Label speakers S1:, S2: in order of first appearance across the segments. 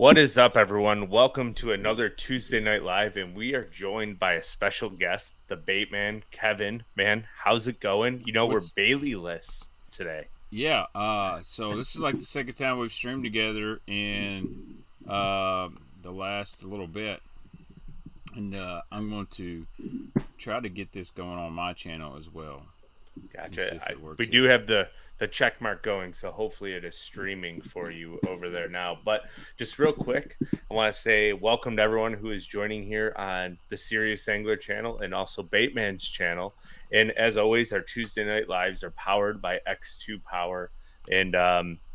S1: What is up, everyone? Welcome to another Tuesday Night Live, and we are joined by a special guest, the Baitman, Kevin. Man, how's it going? We're
S2: What's
S1: Bailey-less today.
S2: yeah? So this is like the second time we've streamed together in the last little bit, and I'm going to try to get this going on my channel as well and see
S1: Gotcha.
S2: if it
S1: We
S2: works
S1: do
S2: here.
S1: have the check mark going, so hopefully it is streaming for you over there now. But just real quick, I want to say welcome to everyone who is joining here on the Serious Angler channel and also Baitman's channel. And as always, our Tuesday Night Lives are powered by X2 Power. And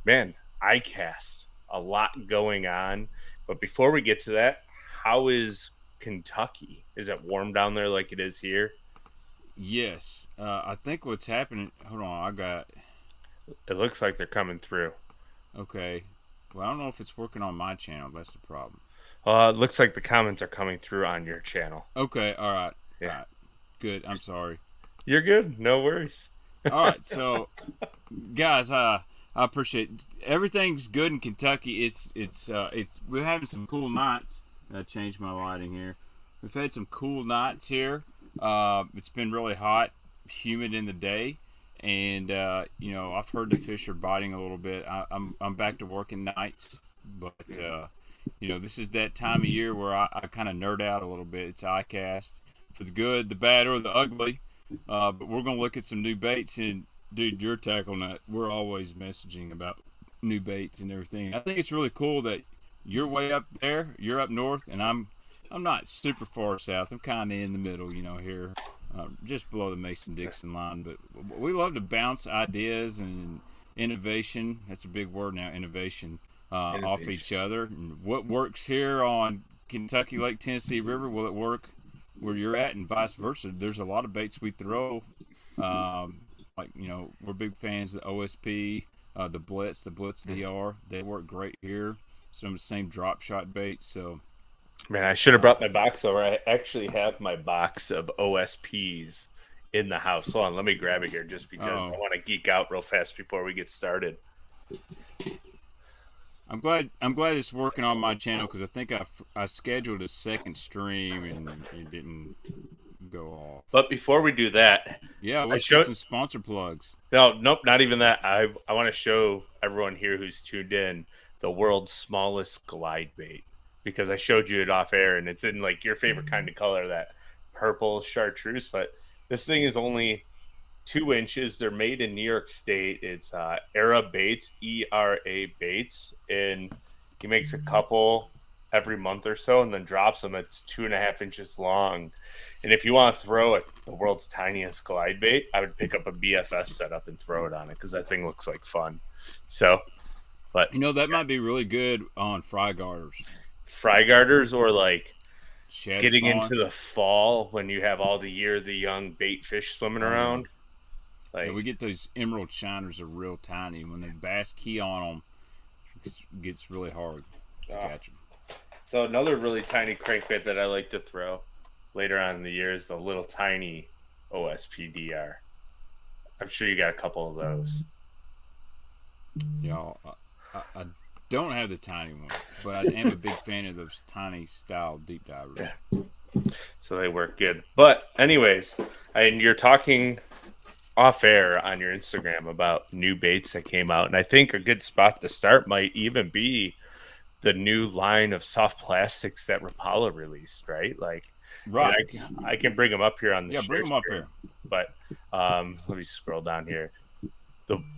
S1: man, ICast, a lot going on. But before we get to that, how is Kentucky? Is it warm down there like it is here?
S2: Yes, I think what's happening. Hold on, I got
S1: It looks like they're coming through.
S2: okay. Well, I don't know if it's working on my channel. That's the problem.
S1: It looks like the comments are coming through on your channel.
S2: Okay, all
S1: Yeah,
S2: right, good. I'm sorry.
S1: you're good. No worries.
S2: All right, so guys, I appreciate everything's good in Kentucky. It's we're having some cool nights. I changed my lighting here. We've had some cool nights here. It's been really hot, humid in the day, and I've heard the fish are biting a little bit. I'm back to working nights, but this is that time of year where I kind of nerd out a little bit. It's ICast for the good, the bad, or the ugly. But we're gonna look at some new baits, and dude, you're tackling that. We're always messaging about new baits and everything. I think it's really cool that you're way up there, you're up north, and I'm not super far south. I'm kind of in the middle, here, just below the Mason-Dixon line. But we love to bounce ideas and innovation. That's a big word now, innovation, off each other. And what works here on Kentucky Lake Tennessee River, will it work where you're at, and vice versa? There's a lot of baits we throw. We're big fans of the OSP, the Blitz DR. They work great here. Some of the same drop shot baits. So,
S1: Man, I should have brought my box over. I actually have my box of OSPs in the house. Hold on, let me grab it here just because I
S2: oh,
S1: want to geek out real fast before we get started.
S2: I'm glad it's working on my channel because I think I scheduled a second stream and it didn't go off.
S1: But before we do that,
S2: Yeah,
S1: I
S2: let's get
S1: showed
S2: some sponsor plugs.
S1: no, nope, not even that. I want to show everyone here who's tuned in the world's smallest glide bait because I showed you it off air and it's in like your favorite kind of color, that purple chartreuse. But this thing is only 2 inches. They're made in New York State. It's Era Baits, ERA Baits, and he makes a couple every month or so and then drops them. It's 2.5 inches long. And if you want to throw it, the world's tiniest glide bait, I would pick up a BFS setup and throw it on it because that thing looks like fun. So, but
S2: That might be really good on fry garters,
S1: fry garters or like
S2: shad
S1: getting
S2: spawn.
S1: into the fall when you have all the young bait fish swimming
S2: Oh yeah.
S1: around,
S2: Yeah, we
S1: like
S2: get those emerald shiners are real tiny. When the bass key on them, it gets really hard to
S1: uh,
S2: catch them.
S1: so another really tiny crankbait that I like to throw later on in the year is the little tiny OSPDR. I'm sure you got a couple of those.
S2: Y'all, I don't have the tiny one, but I am a big fan of those tiny style deep divers.
S1: Yeah. So they work good. But anyways, and you're talking off air on your Instagram about new baits that came out, and I think a good spot to start might even be the new line of soft plastics that Rapala released, right? Like, and
S2: Right.
S1: I can bring them up here on the
S2: Yeah, bring
S1: share
S2: them up
S1: screen,
S2: here.
S1: but let me scroll down here.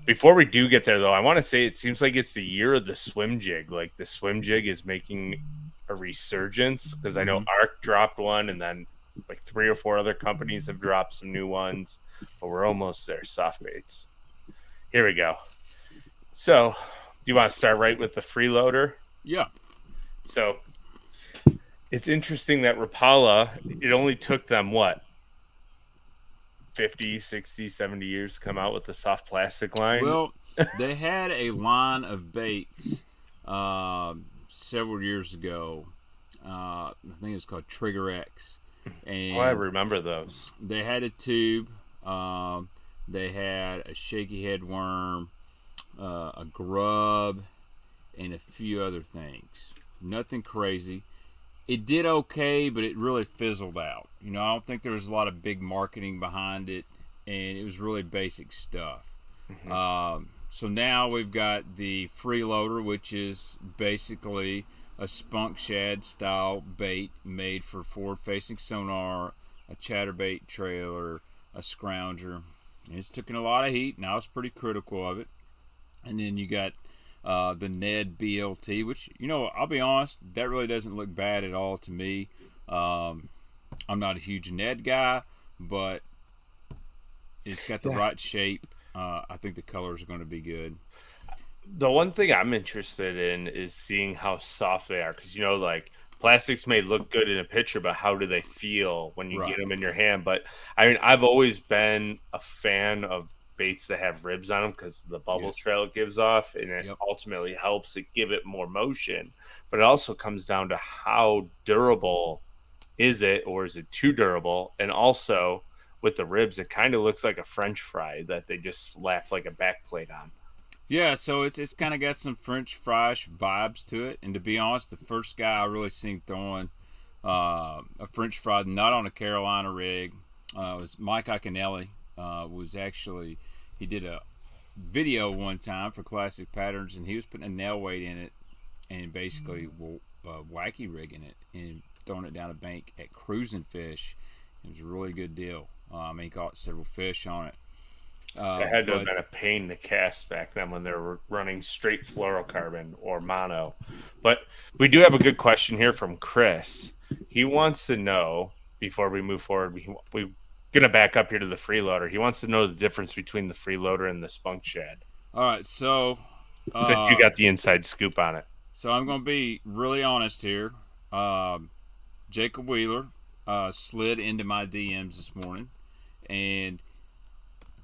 S1: Before we do get there, though, I want to say it seems like it's the year of the swim jig. Like the swim jig is making a resurgence because I know
S2: Hmm.
S1: Arc dropped one, and then like 3 or 4 other companies have dropped some new ones, but we're almost there. Soft baits. Here we go. So, do you want to start right with the freeloader?
S2: Yeah.
S1: So, it's interesting that Rapala, it only took them what, 50, 60, 70 years to come out with the soft plastic line.
S2: Well, they had a line of baits several years ago. I think it's called Trigger X,
S1: Oh, I
S2: and
S1: remember those.
S2: they had a tube. They had a shaky head worm, a grub, and a few other things. Nothing crazy. It did okay, but it really fizzled out. You know, I don't think there was a lot of big marketing behind it, and it was really basic stuff. So now we've got the freeloader, which is basically a spunk shad style bait made for forward-facing sonar, a chatterbait trailer, a scrounger. And it's taken a lot of heat, and I was pretty critical of it. And then you got the Ned BLT, which, you know, I'll be honest, that really doesn't look bad at all to me. I'm not a huge Ned guy, but it's got the right shape. I think the colors are going to be good.
S1: The one thing I'm interested in is seeing how soft they are, because, you know, like, plastics may look good in a picture, but how do they feel when you get them in your hand? But I mean, I've always been a fan of baits that have ribs on them because the bubble trail it gives off, and it ultimately helps it give it more motion. But it also comes down to how durable is it, or is it too durable? And also with the ribs, it kind of looks like a French fry that they just slapped like a back plate on.
S2: Yeah, so it's kind of got some French fry-ish vibes to it. And to be honest, the first guy I really seen throwing a French fry, not on a Carolina rig, was Mike Iaconelli. He did a video one time for Classic Patterns, and he was putting a nail weight in it and basically wacky rigging it and throwing it down a bank at Cruising Fish. It was a really good deal. He caught several fish on it.
S1: It had to have been a pain to cast back then when they were running straight fluorocarbon or mono. But we do have a good question here from Chris. He wants to know, before we move forward, we're going to back up here to the freeloader. He wants to know the difference between the freeloader and the spunk shad.
S2: All right, so
S1: since you got the inside scoop on it.
S2: So I'm going to be really honest here. Jacob Wheeler slid into my DMs this morning, and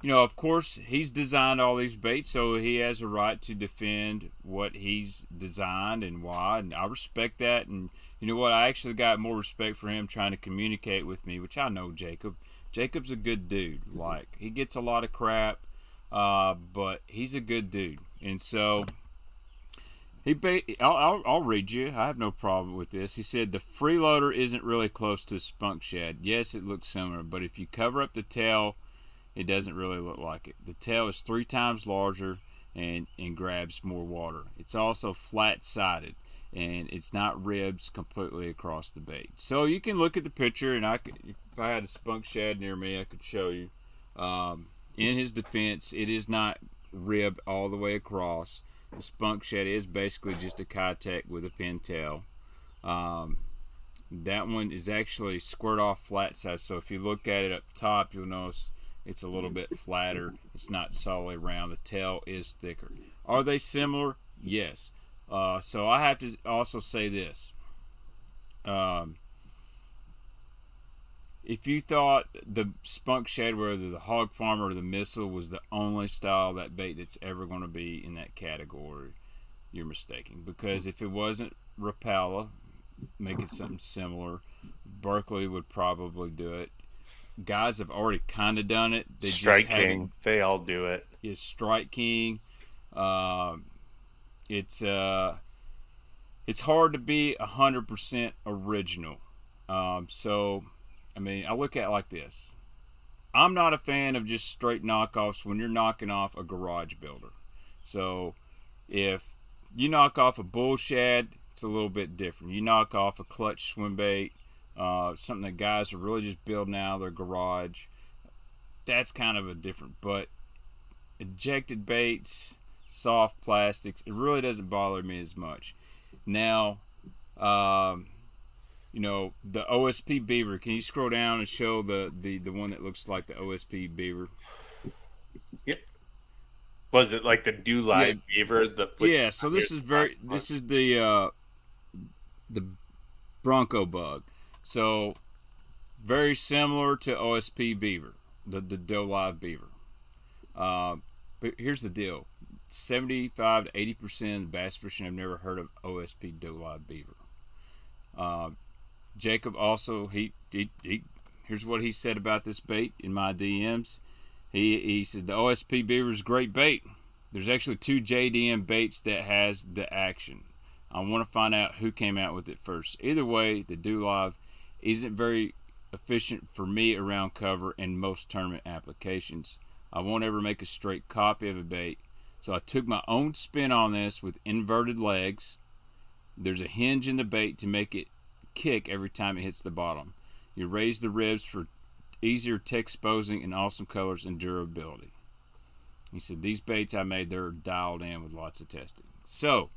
S2: you know, of course, he's designed all these baits, so he has a right to defend what he's designed and why, and I respect that. And you know what? I actually got more respect for him trying to communicate with me, which I know Jacob. Jacob's a good dude. Like, he gets a lot of crap, but he's a good dude. And so I'll read you. I have no problem with this. He said the freeloader isn't really close to a spunk shad. Yes, it looks similar, but if you cover up the tail, it doesn't really look like it. The tail is 3 times larger and grabs more water. It's also flat-sided, and it's not ribs completely across the bait. So you can look at the picture, and if I had a spunk shad near me, I could show you. In his defense, it is not ribbed all the way across. The spunk shad is basically just a Kitech with a pin tail. That one is actually squirt off flat side, so if you look at it up top, you'll notice it's a little bit flatter. It's not solidly round. The tail is thicker. Are they similar? Yes. So I have to also say this. If you thought the spunk shad, whether the hog farmer or the missile, was the only style of that bait that's ever going to be in that category, you're mistaken. Because if it wasn't Rapala, make it something similar. Berkeley would probably do it. Guys have already kind of done it. They
S1: Strike just King, they all do it.
S2: Is Strike King. It's hard to be 100% original. So, I mean, I look at it like this. I'm not a fan of just straight knockoffs when you're knocking off a garage builder. So, if you knock off a bull shad, it's a little bit different. You knock off a clutch swim bait, something that guys are really just building out of their garage, that's kind of a different. But ejected baits, soft plastics, it really doesn't bother me as much. Now, you know, the OSP beaver. Can you scroll down and show the one that looks like the OSP beaver?
S1: Yep. Was it like the Do Live beaver?
S2: So this is the Bronco bug. So very similar to OSP beaver, the Do Live beaver. But here's the deal: 75 to 80% of the bass fishing have never heard of OSP Do Live beaver. Jacob also here's what he said about this bait in my DMs. He said the OSP beaver is great bait. There's actually 2 JDM baits that has the action. I want to find out who came out with it first. Either way, the Do Live isn't very efficient for me around cover in most tournament applications. I won't ever make a straight copy of a bait, so I took my own spin on this with inverted legs. There's a hinge in the bait to make it kick every time it hits the bottom. You raise the ribs for easier tech exposing and awesome colors and durability. He said, these baits I made, they're dialed in with lots of testing. So,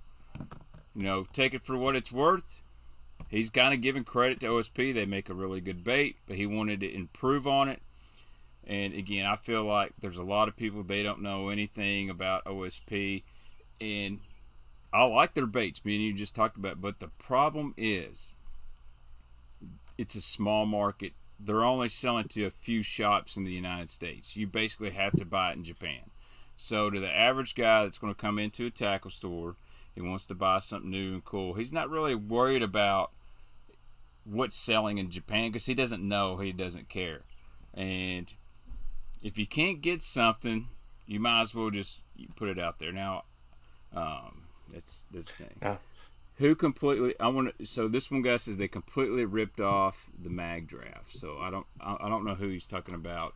S2: take it for what it's worth. He's kind of giving credit to OSP. They make a really good bait, but he wanted to improve on it. And again, I feel like there's a lot of people, they don't know anything about OSP. And I like their baits, me and you just talked about it. But the problem is, it's a small market. They're only selling to a few shops in the United States. You basically have to buy it in Japan. So to the average guy that's going to come into a tackle store, he wants to buy something new and cool, he's not really worried about what's selling in Japan because he doesn't know, he doesn't care. And if you can't get something, you might as well just put it out there. Now, that's this thing.
S1: Yeah.
S2: So this one guy says they completely ripped off the mag draft. So I don't know who he's talking about.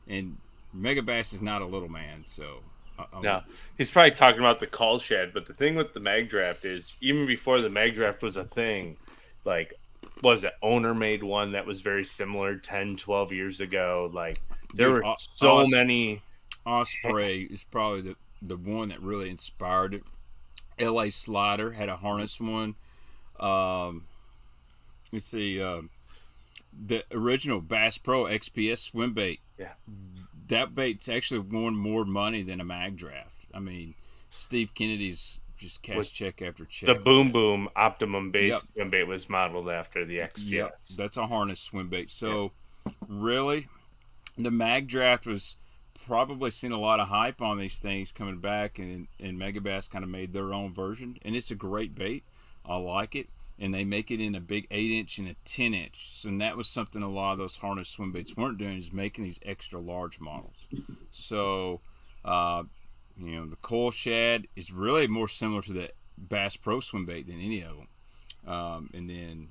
S2: And Mega Bass is not a little man, so
S1: no, he's probably talking about the call shed. But the thing with the mag draft is, even before the mag draft was a thing, like, was it owner made one that was very similar 10, 12 years ago? Like, there were so many.
S2: Osprey is probably the one that really inspired it. LA Slider had a harness one. Let's see, the original Bass Pro XPS swim bait.
S1: Yeah.
S2: That bait's actually won more money than a mag draft. I mean, Steve Kennedy's just cash check after check.
S1: The Boom Boom Optimum bait swim bait was modeled after the XPS.
S2: Yep, that's a harness swim bait. So, really, the mag draft was probably seen a lot of hype on these things coming back, and Mega Bass kind of made their own version, and it's a great bait. I like it. And they make it in a big 8-inch and a 10-inch. So and that was something a lot of those harness swim baits weren't doing, is making these extra large models. So, the coil shad is really more similar to the Bass Pro swim bait than any of them. And then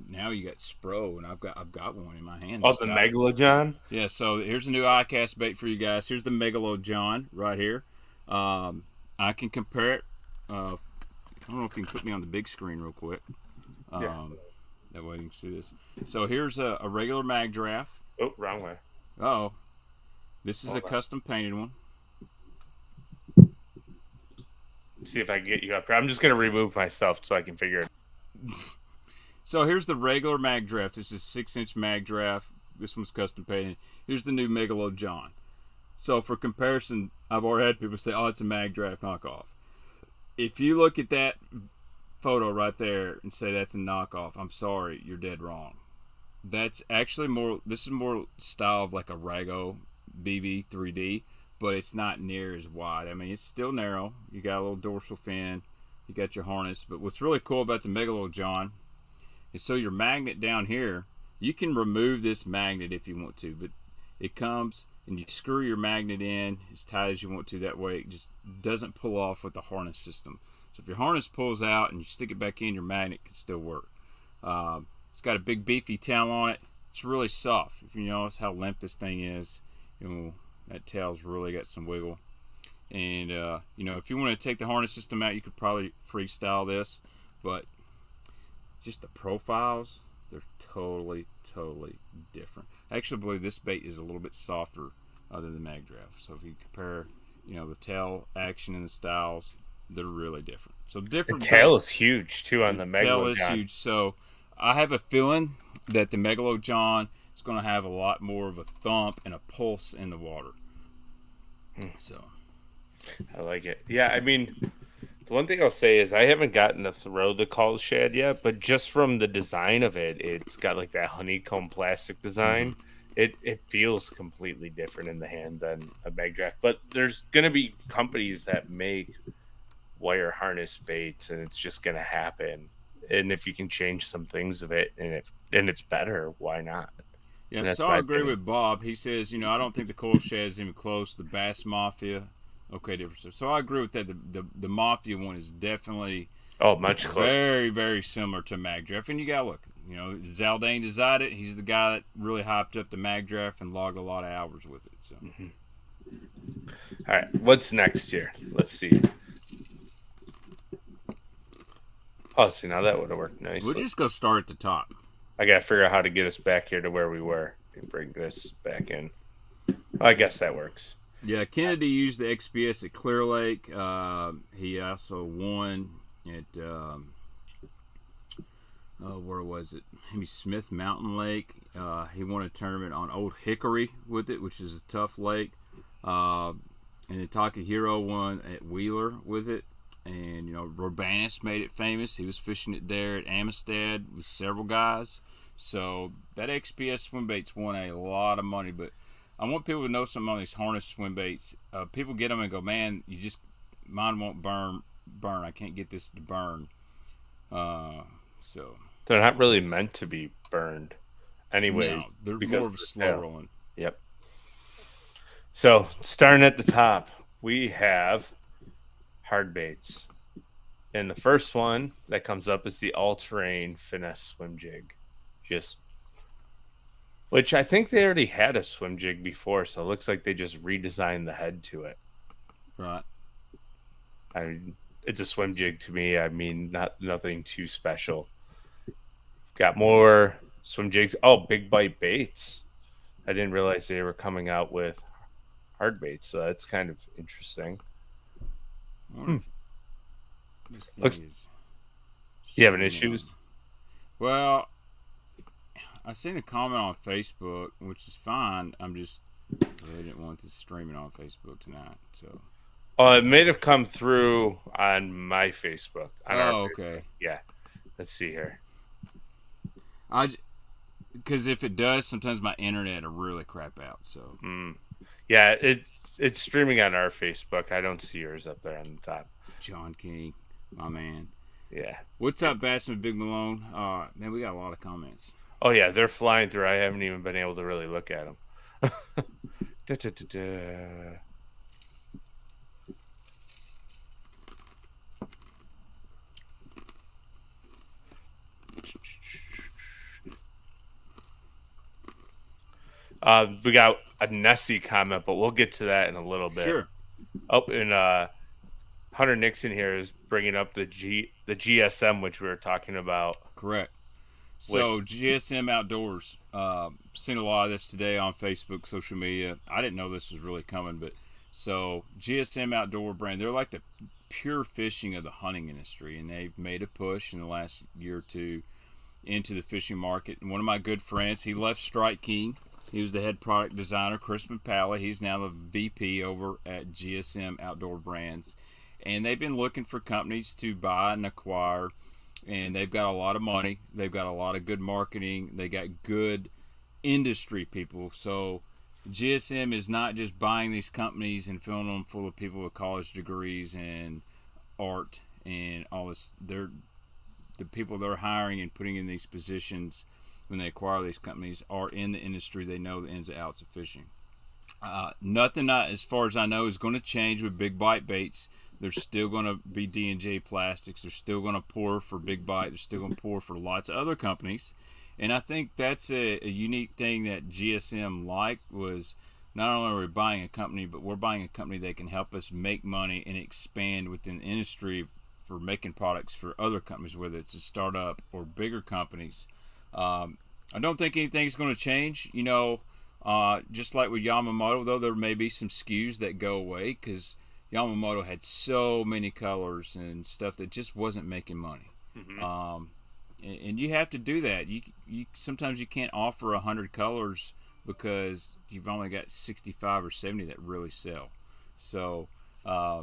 S2: now you got Spro, and I've got one in my hand.
S1: Oh, the Megalojohn?
S2: Yeah, so here's a new ICast bait for you guys. Here's the Megalojohn right here. I can compare it. I don't know if you can put me on the big screen real quick. That way you can see this. So here's a regular mag draft.
S1: Oh, wrong way.
S2: Oh, this is a custom painted one.
S1: Let's see if I can get you up here. I'm just going to remove myself so I can figure it.
S2: So here's the regular mag draft. This is 6-inch mag draft. This one's custom painted. Here's the new Megalojohn. So for comparison, I've already had people say, oh, it's a mag draft knockoff. If you look at that photo right there and say that's a knockoff, I'm sorry, you're dead wrong. That's actually this is more style of like a Rago BV 3D, but it's not near as wide. I mean, it's still narrow. You got a little dorsal fin. You got your harness. But what's really cool about the Megalojohn is, so your magnet down here, you can remove this magnet if you want to, but it comes and you screw your magnet in as tight as you want to. That way it just doesn't pull off with the harness system. So if your harness pulls out and you stick it back in, your magnet can still work. It's got a big beefy tail on it. It's really soft. If you notice how limp this thing is, that tail's really got some wiggle. And if you want to take the harness system out, you could probably freestyle this, but just the profiles, they're totally different. I actually believe this bait is a little bit softer than the mag draft. So if you compare, the tail action and the styles, they're really different. So different.
S1: The tail is huge too on the Megalojohn.
S2: Tail is huge. So I have a feeling that the Megalojohn is going to have a lot more of a thump and a pulse in the water. So
S1: I like it. Yeah, I mean, the one thing I'll say is I haven't gotten to throw the call shad yet, but just from the design of it, it's got like that honeycomb plastic design. It feels completely different in the hand than a mag draft. But there's going to be companies that make wire harness baits, and it's just going to happen. And if you can change some things of it, and it's better, why not?
S2: Yeah, so I agree with Bob. He says, I don't think the coil shad is even close. The Bass Mafia, Okay, different stuff. So I agree with that. The Mafia one is definitely
S1: Oh, much closer.
S2: very, very similar to Mag Draft. And you got to look, Zaldane designed it. He's the guy that really hyped up the Mag Draft and logged a lot of hours with it. So,
S1: All right, what's next here? Let's see. Oh, see, now that would have worked nicely.
S2: we'll just go start at the top.
S1: I got to figure out how to get us back here to where we were and bring this back in. I guess that works.
S2: Yeah, Kennedy used the XPS at Clear Lake. He also won at where was it? Maybe Smith Mountain Lake. He won a tournament on Old Hickory with it, which is a tough lake. And then Takahiro won at Wheeler with it. And, Robanis made it famous. He was fishing it there at Amistad with several guys. So that XPS swim baits won a lot of money. But I want people to know something on these harness swim baits. People get them and go, man, mine won't burn. I can't get this to burn. So
S1: they're not really meant to be burned, anyways.
S2: No, they're more of a slow rolling.
S1: Yep. So starting at the top, we have hard baits, and the first one that comes up is the all-terrain finesse swim jig, which I think they already had a swim jig before, so it looks like they just redesigned the head to it.
S2: Right.
S1: I mean, it's a swim jig to me. I mean, nothing too special. Got more swim jigs. Oh, Big Bite Baits. I didn't realize they were coming out with hard baits, so that's kind of interesting.
S2: This thing is
S1: you having issues?
S2: Well, I seen a comment on Facebook, which is fine. I didn't want this streaming on Facebook tonight, so.
S1: Oh, it may have come through on my Facebook.
S2: Oh, okay.
S1: Yeah. Let's see here.
S2: Because if it does, sometimes my internet will really crap out. So.
S1: Yeah, it's streaming on our Facebook. I don't see yours up there on the top.
S2: John King, my man.
S1: Yeah.
S2: What's up, Bassman Big Malone? Man, we got a lot of comments.
S1: Oh yeah, they're flying through. I haven't even been able to really look at them. We got a Nessie comment, but we'll get to that in a little bit.
S2: Sure.
S1: Oh, and Hunter Nixon here is bringing up the GSM, which we were talking about.
S2: Correct. So GSM Outdoors, seen a lot of this today on Facebook, social media. I didn't know this was really coming, but so GSM Outdoor brand, they're like the pure fishing of the hunting industry, and they've made a push in the last year or two into the fishing market. And one of my good friends, he left Strike King. He was the head product designer, Chris Mapala. He's now the VP over at GSM Outdoor Brands. And they've been looking for companies to buy and acquire. And they've got a lot of money. They've got a lot of good marketing. They got good industry people. So GSM is not just buying these companies and filling them full of people with college degrees and art and all this. The people they're hiring and putting in these positions when they acquire these companies are in the industry. They know the ins and outs of fishing. Nothing, as far as I know, is going to change with Big Bite Baits. They're still going to be D&J Plastics. They're still going to pour for Big Bite. They're still going to pour for lots of other companies. And I think that's a unique thing that GSM liked was not only are we buying a company, but we're buying a company that can help us make money and expand within the industry for making products for other companies, whether it's a startup or bigger companies. I don't think anything's going to change. Just like with Yamamoto, though, there may be some SKUs that go away because Yamamoto had so many colors and stuff that just wasn't making money. Mm-hmm. And you have to do that. You sometimes you can't offer 100 colors because you've only got 65 or 70 that really sell. So I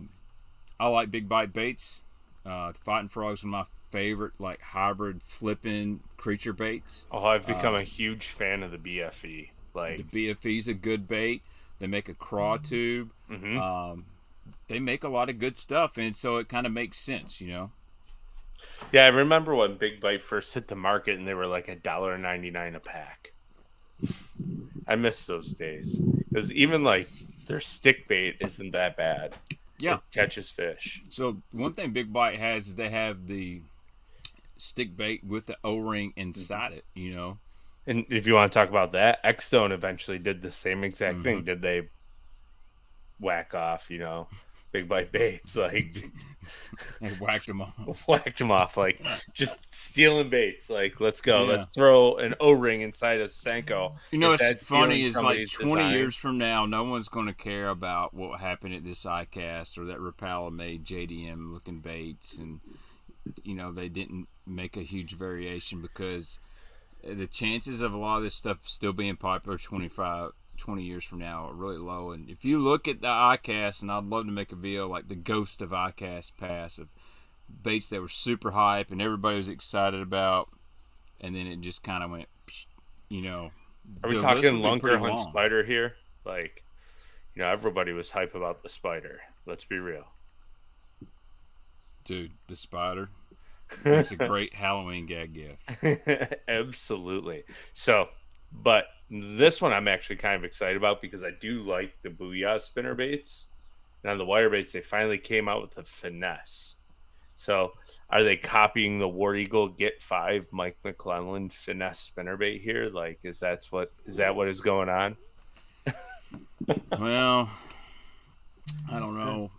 S2: like Big Bite Baits. Fighting Frog's one of my favorite hybrid flipping creature baits.
S1: Oh, I've become a huge fan of the BFE.
S2: The BFE's a good bait. They make a craw tube.
S1: Mm-hmm.
S2: They make a lot of good stuff, and so it kind of makes sense,
S1: Yeah, I remember when Big Bite first hit the market, and they were like $1.99 a pack. I miss those days because even their stick bait isn't that bad.
S2: Yeah.
S1: it catches fish.
S2: So one thing Big Bite has is they have the stick bait with the O-ring
S1: Mhm.
S2: inside it. You know.
S1: And if you want to talk about that, X Zone eventually did the same exact
S2: Mm-hmm.
S1: thing. Did they whack off, big bite baits, like
S2: They whacked them off.
S1: whacked them off, like just stealing baits. Like, let's go, let's
S2: Yeah.
S1: throw an O-ring inside a Senko.
S2: You know,
S1: Is
S2: what's
S1: that stealing
S2: funny is like
S1: somebody's
S2: 20
S1: design?
S2: years from now, no one's going to care about what happened at this ICast or that Rapala made JDM looking baits, and they didn't make a huge variation because the chances of a lot of this stuff still being popular 20 years from now are really low. And if you look at the ICast, and I'd love to make a video like the ghost of ICast pass of baits that were super hype and everybody was excited about, and then it just kind of went, you know,
S1: Are we
S2: the list
S1: talking
S2: will be pretty
S1: lunker hunt
S2: long.
S1: spider here? Like, everybody was hype about the spider. Let's be real.
S2: Dude, the spider makes a great Halloween gag gift.
S1: Absolutely. So, but this one I'm actually kind of excited about because I do like the Booyah spinner baits. And on the wire baits, they finally came out with the finesse. So, are they copying the War Eagle Get 5 Mike McClellan finesse spinner bait here? Like, is that what is going on?
S2: Well, I don't know.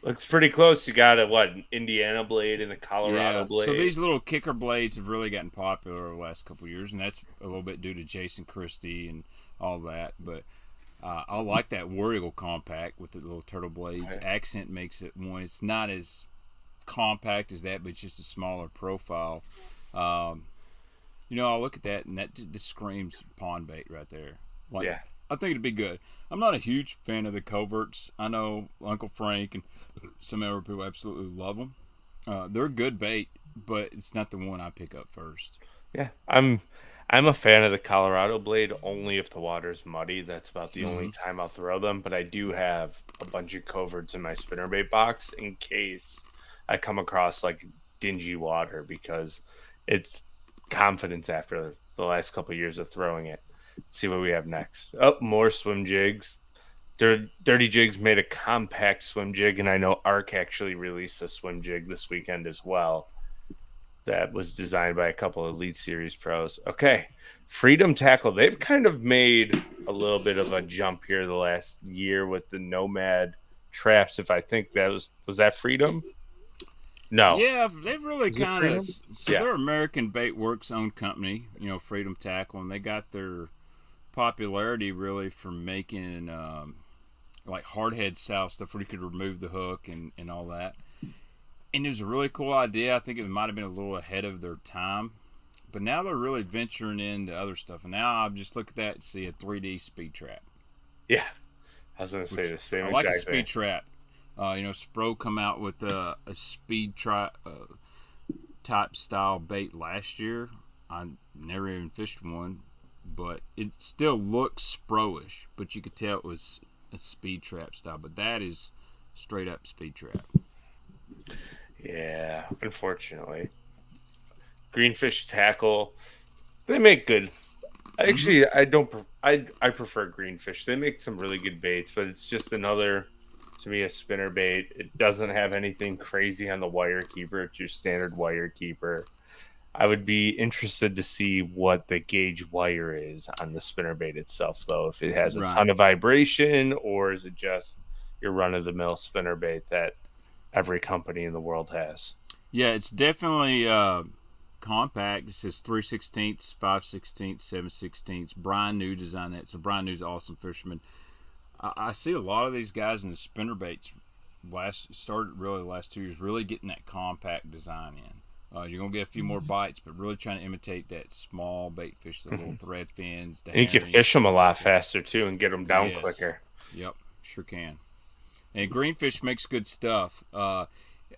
S1: Looks pretty close. You got an Indiana blade and a Colorado
S2: Yeah, so
S1: blade.
S2: these little kicker blades have really gotten popular over the last couple of years, and that's a little bit due to Jason Christie and all that. But I like that War Eagle compact with the little turtle blades.
S1: Right.
S2: Accent makes it one. It's not as compact as that, but it's just a smaller profile. I look at that, and that just screams pond bait right there. Like,
S1: Yeah.
S2: I think it'd be good. I'm not a huge fan of the coverts. I know Uncle Frank and some other people absolutely love them. They're a good bait, but it's not the one I pick up first.
S1: Yeah, I'm a fan of the Colorado blade only if the water's muddy. That's about the only time I'll throw them. But I do have a bunch of coverts in my spinnerbait box in case I come across like dingy water because it's confidence after the last couple of years of throwing it. Let's see what we have next. Oh, more swim jigs. Dirty Jigs made a compact swim jig, and I know Arc actually released a swim jig this weekend as well. That was designed by a couple of Elite Series pros. Okay, Freedom Tackle. They've kind of made a little bit of a jump here the last year with the Nomad traps. If I think that was that Freedom? No.
S2: Yeah, they've really
S1: Is it
S2: kind of.
S1: Freedom?
S2: So
S1: Yeah.
S2: they're American Bait Works owned company, Freedom Tackle, and they got their popularity really from making like hardhead style stuff where you could remove the hook and all that. And it was a really cool idea. I think it might have been a little ahead of their time. But now they're really venturing into other stuff. And now I'm just look at that and see a 3D speed trap.
S1: Yeah. I was going to say the same
S2: I like a
S1: exact
S2: speed
S1: thing.
S2: trap. Spro come out with a speed trap type style bait last year. I never even fished one, but it still looks Spro-ish. But you could tell it was a speed trap style. But that is straight up speed trap.
S1: Yeah, unfortunately. Greenfish Tackle. They make good. Actually, I don't. I prefer Greenfish. They make some really good baits, but it's just another, to me, a spinner bait. It doesn't have anything crazy on the wire keeper. It's your standard wire keeper. I would be interested to see what the gauge wire is on the spinner bait itself, though. If it has a
S2: Right.
S1: ton of vibration, or is it just your run of the mill spinner bait that every company in the world has?
S2: Yeah, it's definitely compact. It says 3/16, 5/16, 7/16. Brian New designed that. So Brian New's an awesome fisherman. I see a lot of these guys in the spinner baits started really the last 2 years really getting that compact design in. You're gonna get a few more bites, but really trying to imitate that small bait fish, the little thread fins.
S1: And you can fish them a lot faster too, and get them down quicker.
S2: Yep, sure can. And Greenfish makes good stuff.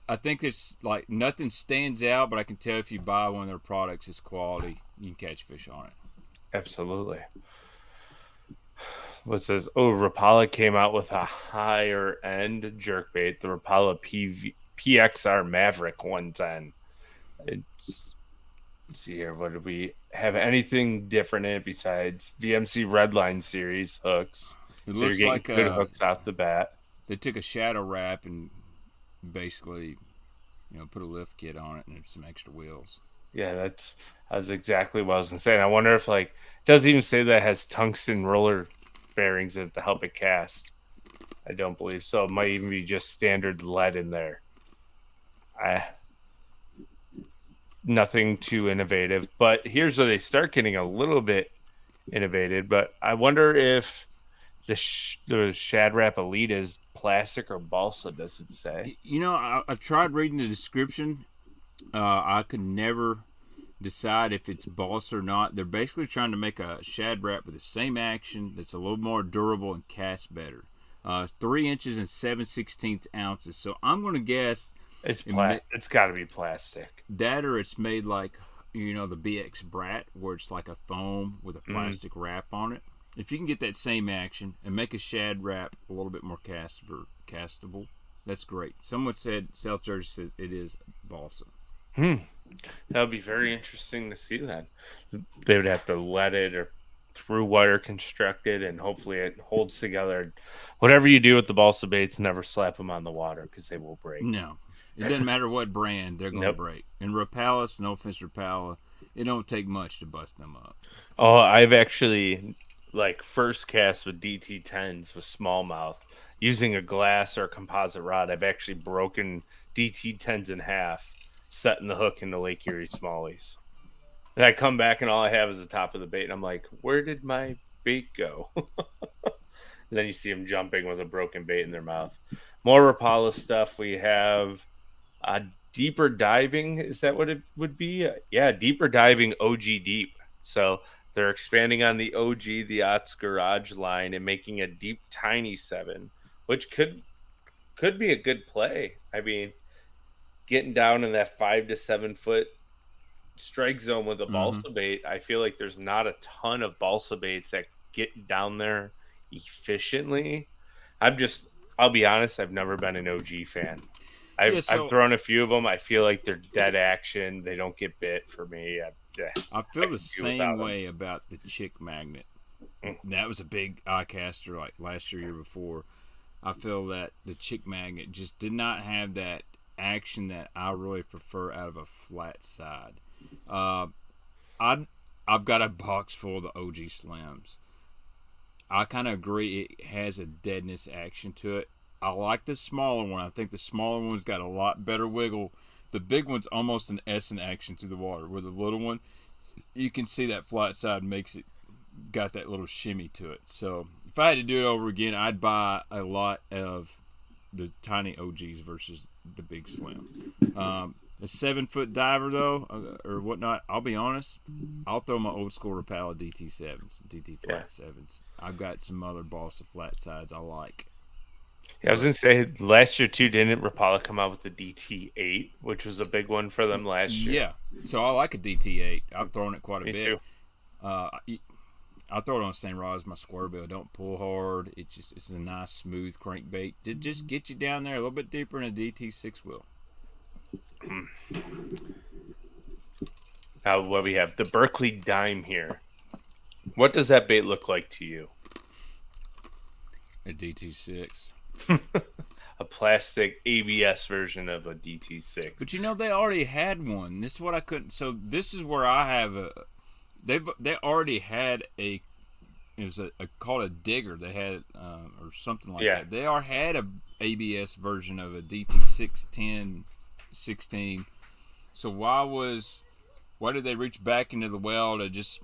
S2: I think it's like nothing stands out, but I can tell if you buy one of their products, it's quality. You can catch fish on it.
S1: Absolutely. What says? Oh, Rapala came out with a higher end jerkbait, the Rapala PXR Maverick 110. Let's see here. What did we have? Anything different in it besides VMC Redline series hooks?
S2: It
S1: So you're
S2: looks
S1: getting
S2: like
S1: good hooks out the bat.
S2: they took a shadow wrap and basically, put a lift kit on it and some extra wheels.
S1: Yeah, that's exactly what I was gonna say. And I wonder if like it doesn't even say that it has tungsten roller bearings in it to help it cast. I don't believe so. It might even be just standard lead in there. I Nothing too innovative. But here's where they start getting a little bit innovated. But I wonder if the Shad Wrap Elite is plastic or balsa. Does it say?
S2: I've tried reading the description. I could never decide if it's balsa or not. They're basically trying to make a shad wrap with the same action that's a little more durable and casts better. 3 inches and 7/16 ounces. So I'm going to guess
S1: It's got to be plastic.
S2: that, or it's made like the BX Brat, where it's like a foam with a plastic wrap on it. If you can get that same action and make a shad wrap a little bit more castable, that's great. Someone said Seltzer says it is balsa.
S1: That would be very interesting to see that. They would have to let it or through wire constructed, and hopefully it holds together. Whatever you do with the balsa baits, never slap them on the water because they will break.
S2: No, it doesn't matter what brand, they're going to
S1: Nope.
S2: break. And Rapalis, no offense to Rapala, it don't take much to bust them up.
S1: Oh, I've actually first cast with DT10s with smallmouth using a glass or a composite rod. I've actually broken DT10s in half, setting the hook into Lake Erie smallies. And I come back and all I have is the top of the bait, and I'm like, where did my bait go? And then you see them jumping with a broken bait in their mouth. More Rapala stuff. We have deeper diving. Is that what it would be? Yeah, deeper diving OG deep. So they're expanding on the OG, the Ots Garage line, and making a deep tiny 7, which could be a good play. I mean, getting down in that 5 to 7 foot strike zone with a balsa bait, I feel like there's not a ton of balsa baits that get down there efficiently. I'll be honest, I've never been an OG fan. I've thrown a few of them. I feel like they're dead action. They don't get bit for me.
S2: I feel the same way about the Chick Magnet. That was a big ICaster like last year before. I feel that the Chick Magnet just did not have that action that I really prefer out of a flat side. I've got a box full of the OG Slims. I kind of agree it has a deadness action to it. I like the smaller one. I think the smaller one's got a lot better wiggle. The big one's almost an S in action through the water. Where the little one, you can see that flat side makes it got that little shimmy to it. So if I had to do it over again, I'd buy a lot of the tiny OGs versus the big Slim. A 7-foot diver though, or whatnot. I'll be honest. I'll throw my old school Rapala DT7s, DT flat 7s. I've got some other balsa flat sides I like.
S1: Yeah, I was gonna say last year too. Didn't Rapala come out with the DT8, which was a big one for them last year?
S2: Yeah, so I like a DT8. I've thrown it quite a
S1: Me
S2: bit.
S1: too.
S2: I throw it on the same rod as my square bill. Don't pull hard. It's a nice smooth crankbait. It just get you down there a little bit deeper than a DT6 will.
S1: Now what we have, the Berkeley Dime here. What does that bait look like to you?
S2: A DT6.
S1: A plastic ABS version of a DT6.
S2: But they already had one. This is what I couldn't. So this is where I have a. They already had a. It was called a digger. They had or something like that. They had a ABS version of a DT6, 10, 16. So why did they reach back into the well to just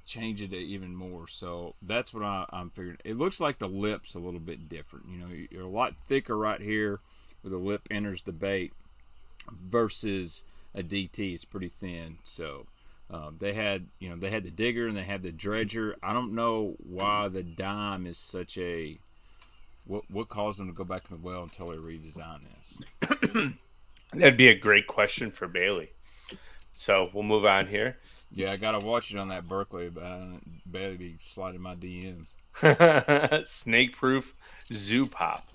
S2: change it even more? So that's what I'm figuring. It looks like the lip's a little bit different. You're a lot thicker right here where the lip enters the bait versus a DT. It's pretty thin. So they had the digger and they had the dredger. I don't know why the dime is such a what caused them to go back in the well until they redesign this.
S1: That'd be a great question for Bailey. So we'll move on here.
S2: Yeah, I gotta watch it on that Berkeley, but Bailey be sliding my DMs.
S1: Snake proof zoo pop,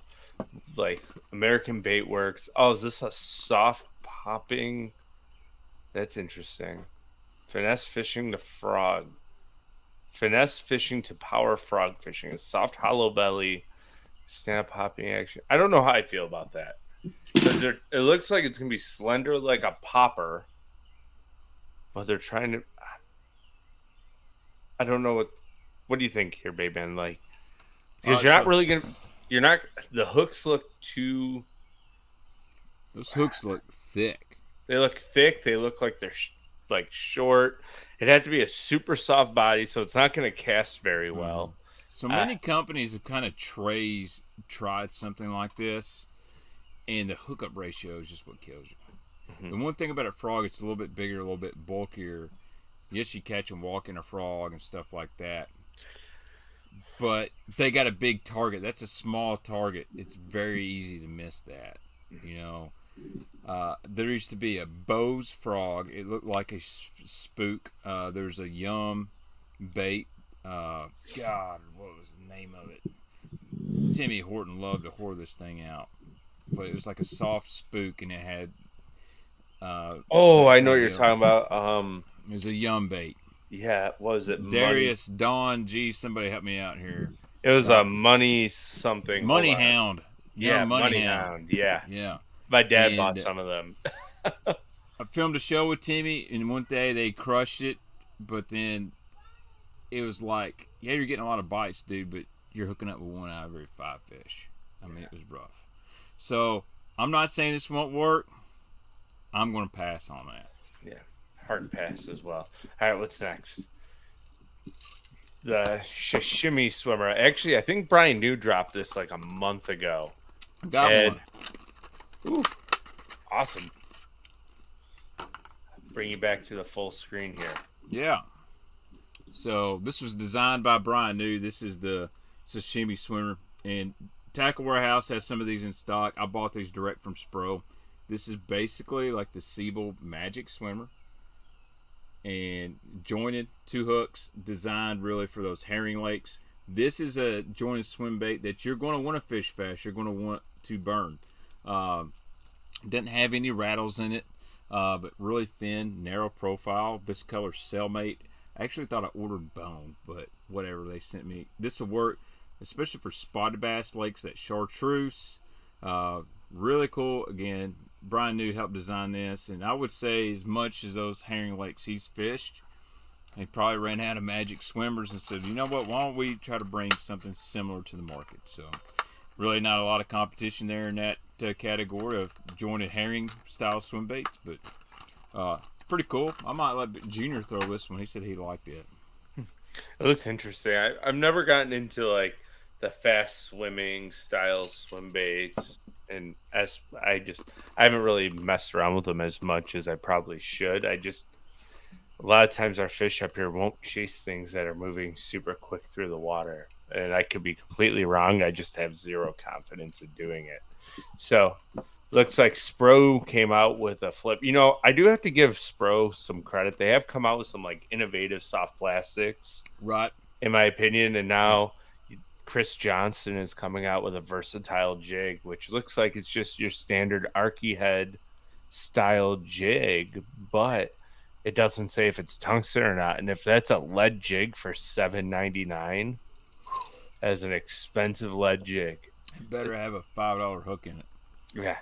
S1: like American Bait Works. Oh, is this a soft popping? That's interesting. Finesse fishing to frog. Finesse fishing to power frog fishing. A soft hollow belly Stand-up hopping action. I don't know how I feel about that. Because it looks like it's going to be slender like a popper. But they're trying to... I don't know what do you think here, Baitman? Like, because you're not really gonna, you're not. The hooks look too.
S2: Those hooks look thick.
S1: They look thick. They look like they're like short. It had to be a super soft body, so it's not going to cast very well.
S2: So many companies have kind of tried something like this, and the hookup ratio is just what kills you. The one thing about a frog, it's a little bit bigger, a little bit bulkier. Yes, you catch them walking a frog and stuff like that. But they got a big target. That's a small target. It's very easy to miss that. You know, there used to be a Bose frog. It looked like a spook. There's a Yum bait. God, what was the name of it? Timmy Horton loved to whore this thing out. But it was like a soft spook, and it had...
S1: I know what you're talking about.
S2: It was a Yum bait.
S1: Yeah, what was it?
S2: Darius, Dawn, somebody help me out here.
S1: It was a money something.
S2: Money Hound.
S1: Yeah, Money Hound. Yeah.
S2: Yeah.
S1: My dad bought some of them.
S2: I filmed a show with Timmy, and one day they crushed it, but then it was like, yeah, you're getting a lot of bites, dude, but you're hooking up with one out of every 5 fish. I mean, it was rough. So, I'm not saying this won't work. I'm going to pass on that.
S1: Yeah. Hard pass as well. All right, what's next? The sashimi swimmer. Actually, I think Brian New dropped this like a month ago.
S2: Got one.
S1: Ooh, awesome. Bring you back to the full screen here.
S2: Yeah. So this was designed by Brian New. This is the sashimi swimmer, and Tackle Warehouse has some of these in stock. I bought these direct from Spro. This is basically like the Siebel Magic Swimmer. And jointed 2 hooks, designed really for those herring lakes. This is a jointed swim bait that you're going to want to fish fast. You're going to want to burn. Doesn't have any rattles in it, but really thin, narrow profile. This color Cellmate. I actually thought I ordered bone, but whatever, they sent me. This will work, especially for spotted bass lakes, that chartreuse. Really cool. Again, Brian New helped design this, and I would say as much as those herring lakes he's fished, he probably ran out of magic swimmers and said, you know what, why don't we try to bring something similar to the market? So really not a lot of competition there in that category of jointed herring style swim baits, but pretty cool. I might let Junior throw this one. He said he liked it.
S1: It looks interesting. I've never gotten into like the fast swimming style swim baits, and I haven't really messed around with them as much as I probably should. A lot of times our fish up here won't chase things that are moving super quick through the water, and I could be completely wrong. I just have zero confidence in doing it. So looks like Spro came out with a flip. You know, I do have to give Spro some credit. They have come out with some like innovative soft plastics,
S2: right?
S1: In my opinion, and now Chris Johnston is coming out with a versatile jig, which looks like it's just your standard Arky head style jig, but it doesn't say if it's tungsten or not. And if that's a lead jig for $7.99 as an expensive lead jig,
S2: it better have a $5 hook in it.
S1: Yeah,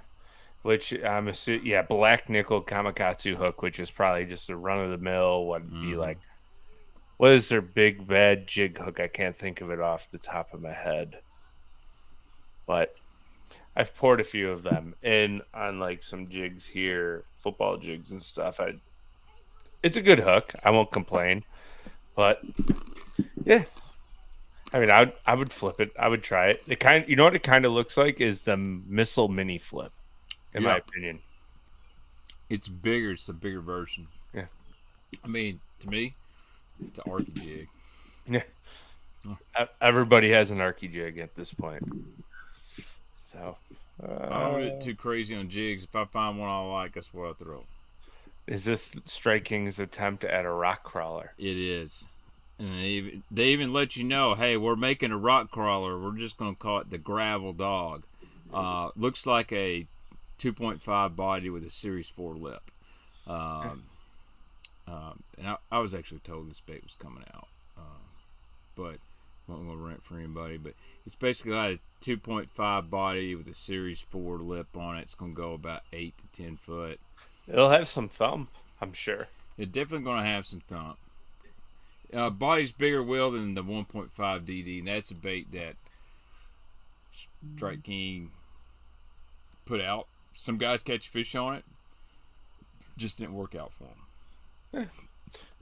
S1: which I'm assuming, yeah, black nickel Kamakatsu hook, which is probably just a run of the mill. Would be like, what is their big bad jig hook? I can't think of it off the top of my head, but I've poured a few of them in on like some jigs here, football jigs and stuff. It's a good hook. I won't complain, but yeah, I mean, I would flip it. I would try it. You know what it kind of looks like is the Missile Mini Flip, in my opinion.
S2: It's bigger. It's a bigger version.
S1: Yeah.
S2: I mean, to me, it's an Arky jig.
S1: Yeah. Everybody has an Arky jig at this point. So.
S2: I don't get too crazy on jigs. If I find one I like, that's what I throw.
S1: Is this Strike King's attempt at a rock crawler?
S2: It is. And they even let you know, hey, we're making a rock crawler. We're just going to call it the Gravel Dog. Looks like a 2.5 body with a Series 4 lip. And I was actually told this bait was coming out. But won't go rent for anybody, but it's basically got a 2.5 body with a Series 4 lip on it. It's going to go about 8 to 10 foot.
S1: It'll have some thump, I'm sure.
S2: It's definitely going to have some thump. Body's bigger wheel than the 1.5 DD, and that's a bait that Strike King put out. Some guys catch fish on it. Just didn't work out for them.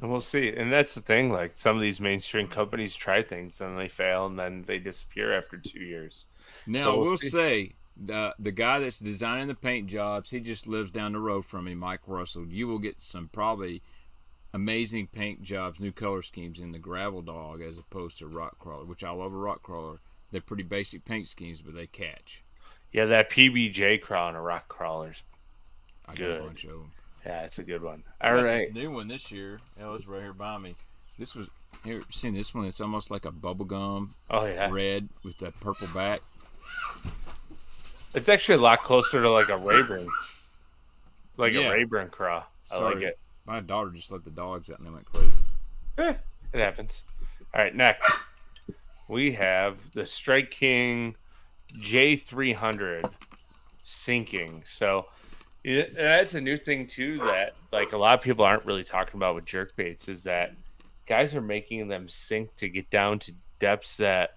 S1: And we'll see. And that's the thing. Like, some of these mainstream companies try things and they fail, and then they disappear after 2 years.
S2: Now,
S1: So
S2: I
S1: we'll
S2: will
S1: see.
S2: say, the guy that's designing the paint jobs, he just lives down the road from me, Mike Russell. You will get some probably amazing paint jobs, new color schemes in the Gravel Dog as opposed to Rock Crawler, which I love a Rock Crawler. They're pretty basic paint schemes, but they catch.
S1: Yeah, that PBJ crawl and a rock crawler's
S2: I got
S1: good.
S2: a bunch of them.
S1: Yeah, it's a good one.
S2: I
S1: All
S2: got
S1: right.
S2: this new one this year. It was right here by me. This was here. Seen this one? It's almost like a bubblegum
S1: Oh, yeah.
S2: red with that purple back.
S1: It's actually a lot closer to like a Rayburn. Like
S2: Yeah.
S1: a Rayburn craw. I like
S2: Sorry,
S1: it.
S2: my daughter just let the dogs out and they went crazy.
S1: It happens. All right, next. We have the Strike King J300 sinking. So that's a new thing too that like a lot of people aren't really talking about with jerkbaits is that guys are making them sink to get down to depths that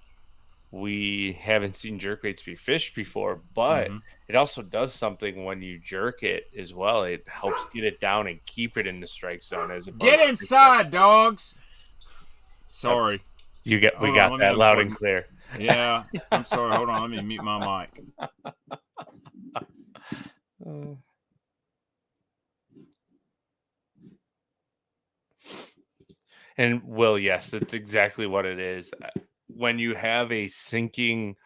S1: we haven't seen jerkbaits be fished before, but it also does something when you jerk it as well. It helps get it down and keep it in the strike zone as opposed
S2: Get inside, dogs. Sorry.
S1: we
S2: Hold on,
S1: got
S2: let me
S1: that loud
S2: unplug
S1: and clear.
S2: Yeah, I'm sorry. Hold on. Let me mute my mic.
S1: And Will, yes, that's exactly what it is. When you have a sinking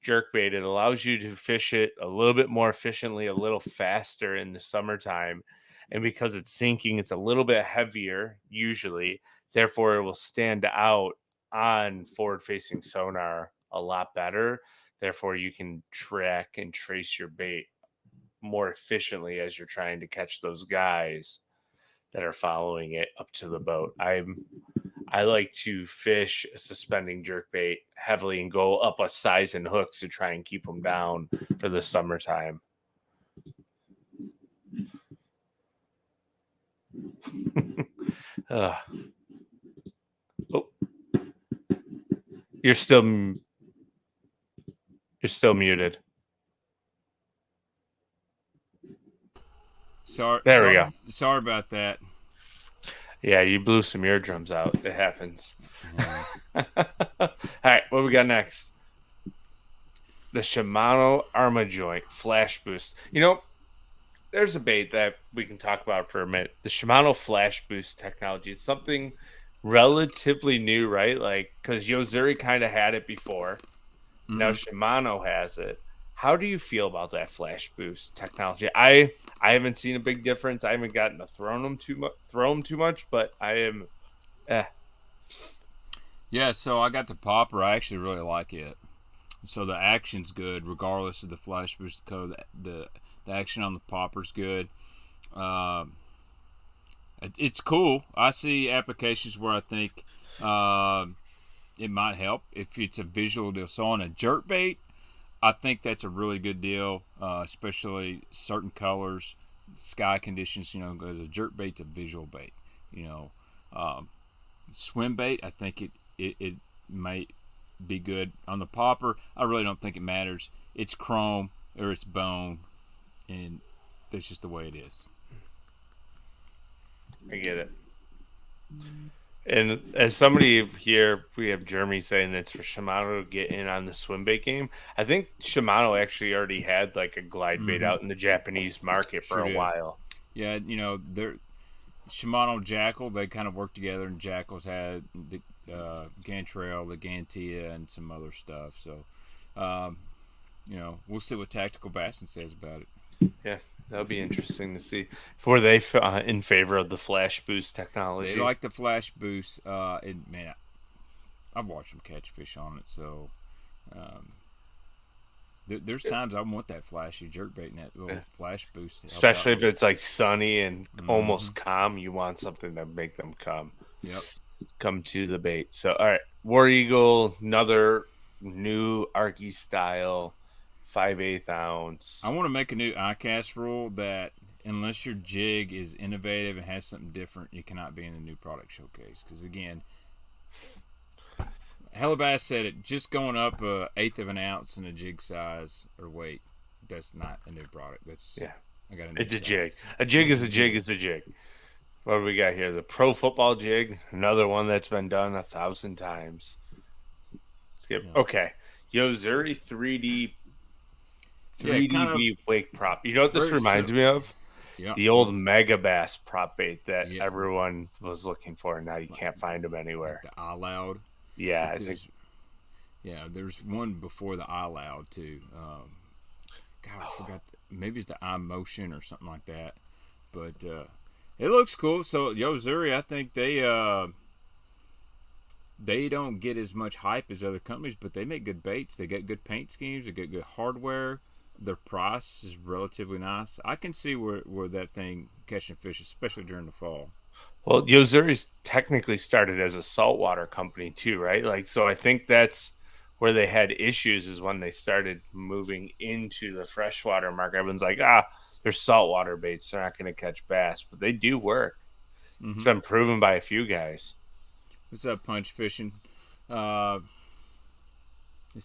S1: jerkbait, it allows you to fish it a little bit more efficiently, a little faster in the summertime. And because it's sinking, it's a little bit heavier usually. Therefore, it will stand out on forward facing sonar a lot better. Therefore, you can track and trace your bait more efficiently as you're trying to catch those guys that are following it up to the boat. I like to fish a suspending jerkbait heavily and go up a size and hooks to try and keep them down for the summertime. Oh, you're still muted.
S2: Sorry.
S1: There we go.
S2: Sorry about that.
S1: Yeah, you blew some eardrums out. It happens. All right, what we got next? The Shimano Arma Joint Flash Boost. You know, there's a bait that we can talk about for a minute. The Shimano Flash Boost technology. It's something relatively new, right? Like, because Yozuri kind of had it before. Now Shimano has it. How do you feel about that Flash Boost technology? I haven't seen a big difference. I haven't gotten to throw them too much, but I am.
S2: Yeah, so I got the popper. I actually really like it. So the action's good, regardless of the Flash Boost code. The action on the popper's good. It's cool. I see applications where I think it might help if it's a visual deal. So on a jerkbait, I think that's a really good deal, especially certain colors, sky conditions. You know, because a jerkbait's a visual bait. You know, swim bait, I think it might be good. On the popper, I really don't think it matters. It's chrome or it's bone, and that's just the way it is.
S1: I get it. And as somebody here, we have Jeremy saying it's for Shimano to get in on the swim bait game. I think Shimano actually already had like a glide bait out in the Japanese market for a while.
S2: Yeah, you know, they're Shimano Jackal, they kind of work together, and Jackal's had the Gantrail, the Gantia, and some other stuff. So, you know, we'll see what Tactical Bassin says about it.
S1: Yeah, that'll be interesting to see. Were they in favor of the Flash Boost technology?
S2: They like the Flash Boost. Man, I've watched them catch fish on it, so there's times I want that flashy jerkbait and that little Flash Boost.
S1: Especially if it's like sunny and almost calm, you want something to make them come.
S2: Yep.
S1: Come to the bait. So, all right, War Eagle, another new Arky style, 5/8 ounce.
S2: I want to make a new ICast rule that unless your jig is innovative and has something different, you cannot be in the new product showcase. Because again, Hellabass said it, just going up a eighth of an ounce in a jig size or weight, that's not a new product. That's
S1: Yeah,
S2: I got a new
S1: it's a
S2: size.
S1: jig. A jig is a jig is a jig. What do we got here? The pro football jig, another one that's been done 1,000 times. Skip.
S2: Yeah.
S1: Okay, Yozuri 3D
S2: Kind of
S1: wake prop. You know what this
S2: very
S1: reminds me of?
S2: Yeah.
S1: The old Mega Bass prop bait that
S2: Yeah.
S1: everyone was looking for, and now you can't find them anywhere.
S2: The eye loud.
S1: Yeah, I think.
S2: Yeah, there's one before the eye loud too. God, I forgot. Maybe it's the eye motion or something like that. But it looks cool. So Yozuri, I think they don't get as much hype as other companies, but they make good baits. They get good paint schemes. They get good hardware. Their price is relatively nice. I can see where that thing catching fish, especially during the fall.
S1: Well, Yozuri's technically started as a saltwater company too, right? Like, so I think that's where they had issues is when they started moving into the freshwater market. Everyone's like, they're saltwater baits. They're not going to catch bass, but they do work.
S2: Mm-hmm.
S1: It's been proven by a few guys.
S2: What's up, Punch Fishing? This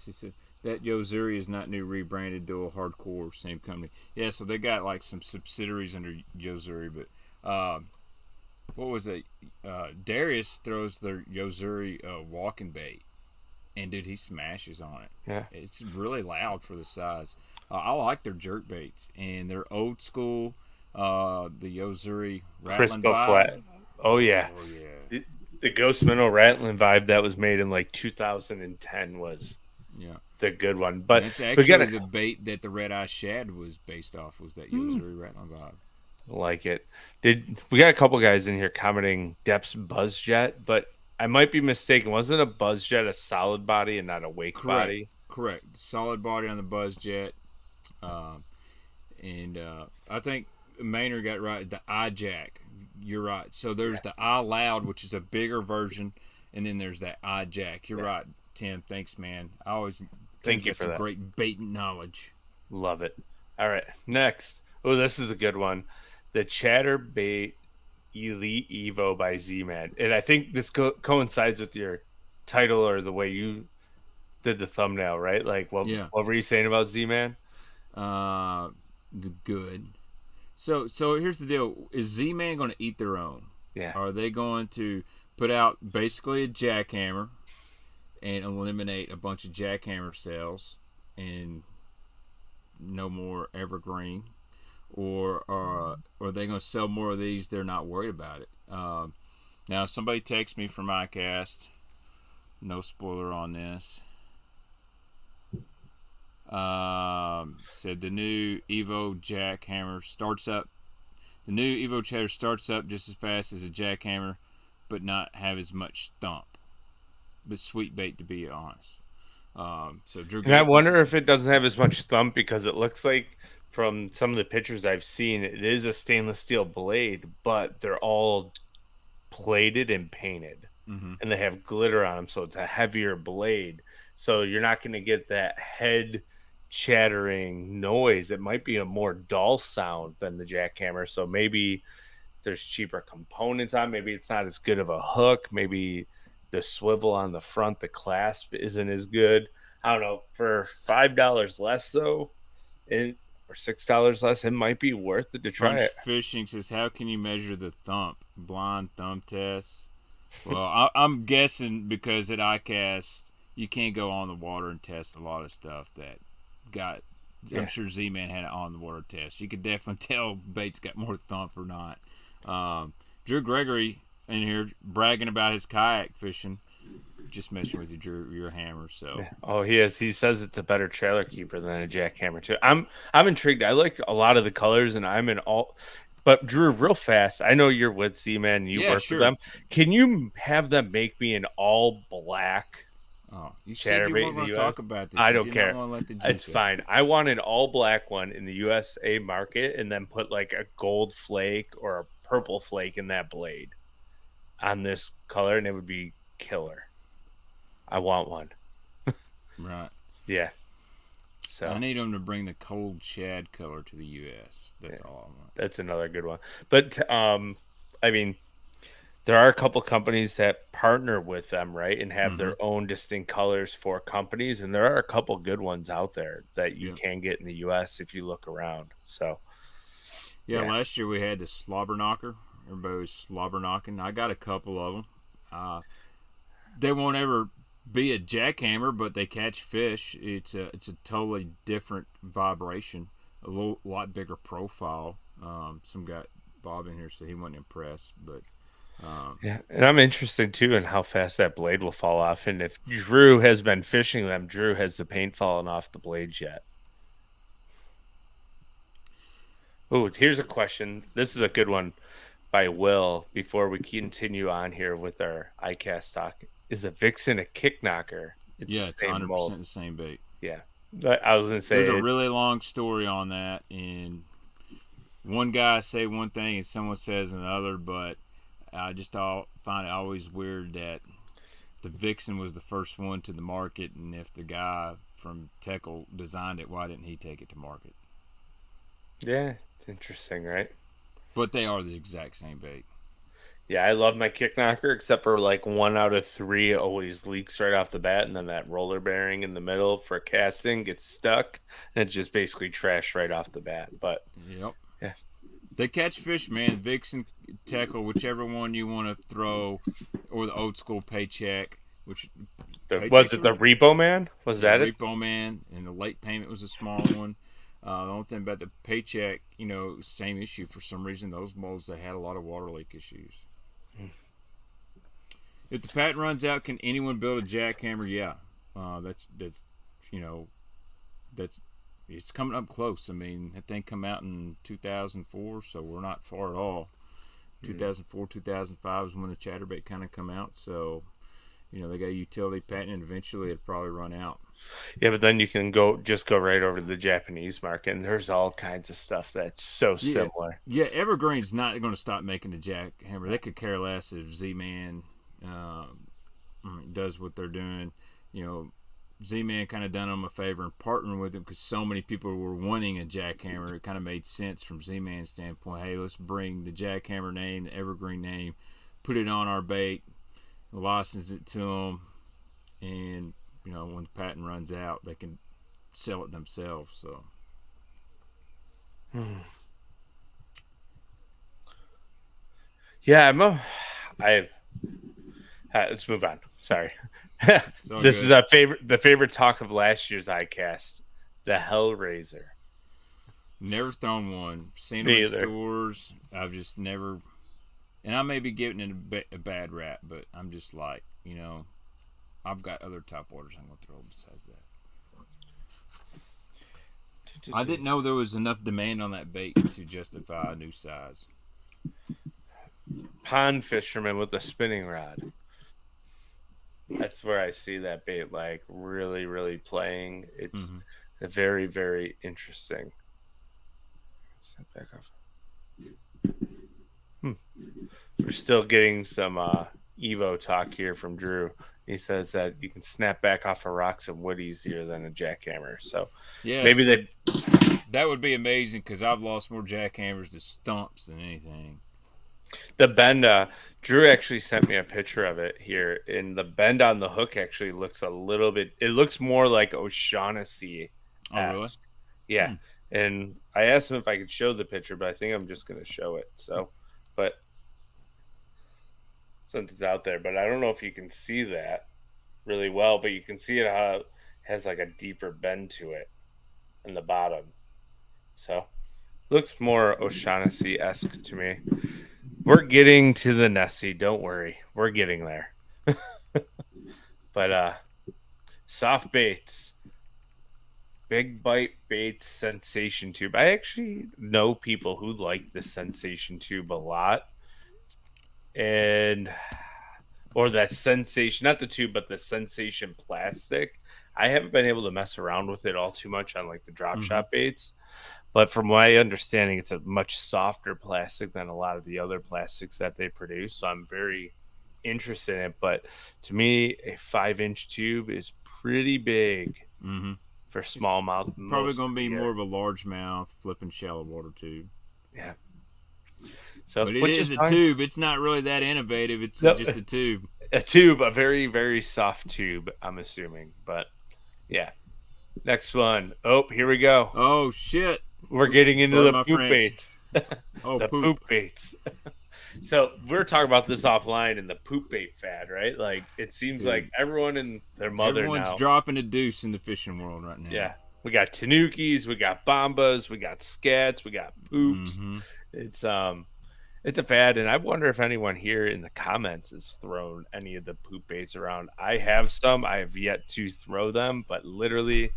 S2: is that Yozuri is not new, rebranded, dual hardcore, same company. Yeah, so they got like some subsidiaries under Yozuri, but what was that? Darius throws their Yozuri walking bait, and dude, he smashes on it.
S1: Yeah,
S2: it's really loud for the size. I like their jerk baits, and they're old school. The Yozuri rattling
S1: Crisco
S2: vibe.
S1: flat. Oh yeah. The Ghost Minnow rattling vibe that was made in like 2010 was the good one. But
S2: it's actually the bait that the Red Eye Shad was based off, was that Yozuri rattling vibe.
S1: Like it. We got a couple guys in here commenting Depp's Buzz Jet, but I might be mistaken. Wasn't a Buzz Jet a solid body and not a wake body?
S2: Correct. Solid body on the Buzz Jet. And I think Maynard got right. The eye jack. You're right. So there's the eye loud, which is a bigger version, and then there's that eye jack. You're right, Tim. Thanks, man. I always
S1: thank you for that.
S2: Great bait knowledge.
S1: Love it. All right, next. Oh, this is a good one. The Chatterbait Elite Evo by Z-Man, and I think this coincides with your title or the way you did the thumbnail, right? Like, what were you saying about Z-Man?
S2: The good. So here's the deal: is Z-Man going to eat their own?
S1: Yeah.
S2: Are they going to put out basically a jackhammer and eliminate a bunch of jackhammer sales and no more evergreen, or are they going to sell more of these? They're not worried about it. Now, somebody texts me from ICast. No spoiler on this. Said the new Evo jackhammer starts up. The new Evo chatter starts up just as fast as a jackhammer, but not have as much thump. But sweet bait, to be honest. So Drew.
S1: And I wonder if it doesn't have as much thump because it looks like from some of the pictures I've seen, it is a stainless steel blade, but they're all plated and painted, and they have glitter on them, so it's a heavier blade. So you're not going to get that head chattering noise. It might be a more dull sound than the jackhammer. So maybe there's cheaper components on. Maybe it's not as good of a hook. Maybe the swivel on the front, the clasp isn't as good. I don't know. For $5 less though, or $6 less, it might be worth it to try it.
S2: Fishing says, how can you measure the thump? Blind thumb test. Well, I'm guessing because at ICast you can't go on the water and test a lot of stuff that got. I'm sure Z-Man had it on the water test. You could definitely tell if bait's got more thump or not. Drew Gregory in here bragging about his kayak fishing. Just messing with you, Drew. Your hammer. So.
S1: Oh, he is. He says it's a better trailer keeper than a jackhammer too. I'm intrigued. I like a lot of the colors, and I'm in all. But Drew, real fast. I know you're with Z-Man. And you work with them. Can you have them make me an all black?
S2: Oh, you said you weren't going to talk about this.
S1: I don't care. It's fine. I want an all black one in the USA market, and then put like a gold flake or a purple flake in that blade on this color, and it would be killer. I want one.
S2: Right.
S1: Yeah. So
S2: I need them to bring the cold shad color to the U.S. That's
S1: yeah,
S2: all I want.
S1: that's another good one. But I mean, there are a couple companies that partner with them, right, and have
S2: Mm-hmm.
S1: their own distinct colors for companies, and there are a couple good ones out there that you
S2: Yep.
S1: can get in the U.S. if you look around. So
S2: Yeah,
S1: yeah,
S2: last year we had the slobber knocker. Everybody was slobber knocking. I got a couple of them. They won't ever be a jackhammer, but they catch fish. It's a totally different vibration, lot bigger profile. Some guy Bob in here said he wasn't impressed, but
S1: yeah, and I'm interested too in how fast that blade will fall off, and if Drew has been fishing them, Drew has the paint fallen off the blades yet? Oh, here's a question. This is a good one by Will. Before we continue on here with our ICast talk, is a Vixen a kick knocker? It's
S2: yeah, it's
S1: the same mold.
S2: 100% the same bait.
S1: Yeah, but I was gonna
S2: There's
S1: say
S2: a
S1: it.
S2: really long story on that, and one guy say one thing and someone says another, but I just find it always weird that the Vixen was the first one to the market, and if the guy from Teckle designed it, why didn't he take it to market?
S1: Yeah, it's interesting, right?
S2: But they are the exact same bait.
S1: Yeah, I love my kick knocker, except for like 1 out of 3 always leaks right off the bat, and then that roller bearing in the middle for casting gets stuck, and it's just basically trash right off the bat. But
S2: Yep.
S1: yeah,
S2: They catch fish, man. Vixen, Teckle, whichever one you want to throw, or the old school paycheck, which
S1: was
S2: paychecks
S1: it the
S2: are,
S1: Repo Man? Was
S2: yeah,
S1: that it?
S2: Repo Man, and the late payment was a small one. The only thing about the paycheck, same issue. For some reason, those molds they had a lot of water leak issues. If the patent runs out, can anyone build a jackhammer? Yeah, that's you know that's it's coming up close. I mean, that thing come out in 2004, so we're not far at all. 2004, 2005 is when the chatterbait kind of come out. So they got a utility patent, and eventually it'll probably run out.
S1: Yeah, but then you can go right over to the Japanese market, and there's all kinds of stuff that's so
S2: Yeah,
S1: similar.
S2: yeah. Evergreen's not going to stop making the jackhammer. They could care less if Z-Man does what they're doing. Z-Man kind of done them a favor and partnering with them because so many people were wanting a jackhammer. It kind of made sense from Z-Man's standpoint. Hey, let's bring the jackhammer name, the Evergreen name, put it on our bait, license it to them, and when the patent runs out, they can sell it themselves. So.
S1: Yeah, I've. Let's move on. Sorry.
S2: So
S1: This is
S2: good.
S1: the favorite talk of last year's ICast, the Hellraiser.
S2: Never thrown one. Seen them
S1: Me
S2: in
S1: either.
S2: stores. I've just never. And I may be giving it a bad rap, but I'm just like, I've got other top orders I'm going to throw besides that. I didn't know there was enough demand on that bait to justify a new size.
S1: Pond fisherman with a spinning rod. That's where I see that bait like really, really playing. It's very, very interesting. Step back off. We're still getting some Evo talk here from Drew. He says that you can snap back off a rock some wood easier than a jackhammer. So
S2: Yeah,
S1: maybe
S2: so
S1: they.
S2: that would be amazing because I've lost more jackhammers to stumps than anything.
S1: The bend, Drew actually sent me a picture of it here, and the bend on the hook actually looks a little bit. It looks more like O'Shaughnessy.
S2: Oh, really?
S1: Yeah, and I asked him if I could show the picture, but I think I'm just going to show it. So, but since it's out there, but I don't know if you can see that really well, but you can see it how it has like a deeper bend to it in the bottom. So, looks more O'Shaughnessy esque to me. We're getting to the Nessie. Don't worry. We're getting there. But soft baits. Big bite baits sensation tube. I actually know people who like the sensation tube a lot. Or that sensation, not the tube, but the sensation plastic. I haven't been able to mess around with it all too much on like the drop shop baits. But from my understanding, it's a much softer plastic than a lot of the other plastics that they produce. So I'm very interest in it, but to me, a 5-inch tube is pretty big for smallmouth.
S2: Probably going to be more of a largemouth flipping shallow water tube.
S1: Yeah. So,
S2: but it is a tube. It's not really that innovative. It's just a tube.
S1: A tube, a very, very soft tube, I'm assuming. But, yeah. Next one. Oh, here we go.
S2: Oh, shit.
S1: We're getting into the poop baits.
S2: Oh,
S1: the poop baits. So we're talking about this offline and the poop bait fad, right? Like it seems like everyone and their mother
S2: everyone's
S1: now.
S2: Dropping a deuce in the fishing world right now.
S1: Yeah, we got tanukis, we got bombas, we got scats, we got poops. It's a fad, and I wonder if anyone here in the comments has thrown any of the poop baits around. I have some. I have yet to throw them, but literally,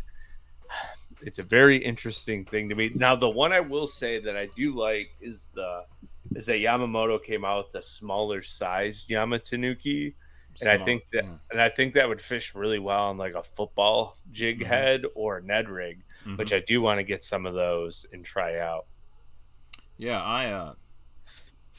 S1: it's a very interesting thing to me. Now, the one I will say that I do like is that Yamamoto came out with a smaller size Yamatanuki, and I think that would fish really well on like a football jig head or a Ned rig, which I do want to get some of those and try out.
S2: Yeah,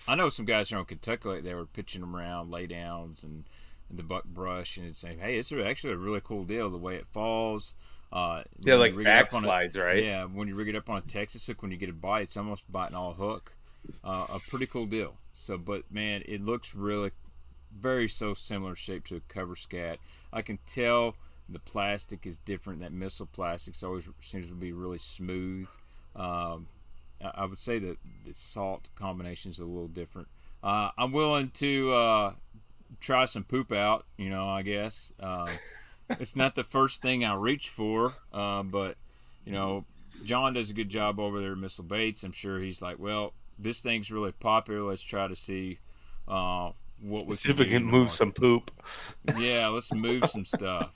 S2: I know some guys here in Kentucky, like they were pitching them around laydowns and the buck brush, and it's saying, hey, it's actually a really cool deal the way it falls.
S1: Yeah, like backslides, right?
S2: Yeah, when you rig it up on a Texas hook, when you get a bite, it's almost biting all hook. A pretty cool deal. So, but man, it looks really very so similar shape to a cover scat. I can tell the plastic is different. That missile plastic always seems to be really smooth. I would say that the salt combination is a little different. I'm willing to try some poop out, I guess. It's not the first thing I reach for, but, John does a good job over there at Missile Baits. I'm sure he's like, well, this thing's really popular. Let's try to see what we
S1: see if we can move some poop.
S2: Yeah, let's move some stuff.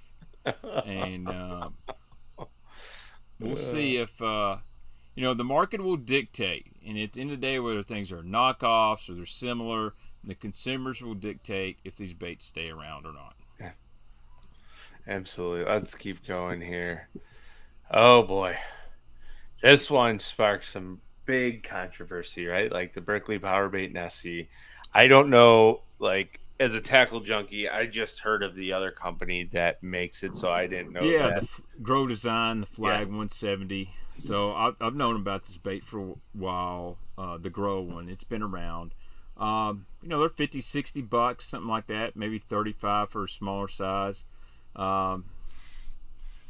S2: And we'll see if, the market will dictate. And at the end of the day, whether things are knockoffs or they're similar, the consumers will dictate if these baits stay around or not.
S1: Yeah. Absolutely. Let's keep going here. Oh, boy. This one sparked some big controversy, right? Like the Berkeley Power Bait Nessie. I don't know, like as a tackle junkie, I just heard of the other company that makes it, so I didn't know.
S2: Yeah,
S1: that.
S2: The Grow Design, the Flag 170. So I've known about this bait for a while. The Grow one, it's been around. They're 50, 60 bucks, something like that. Maybe 35 for a smaller size.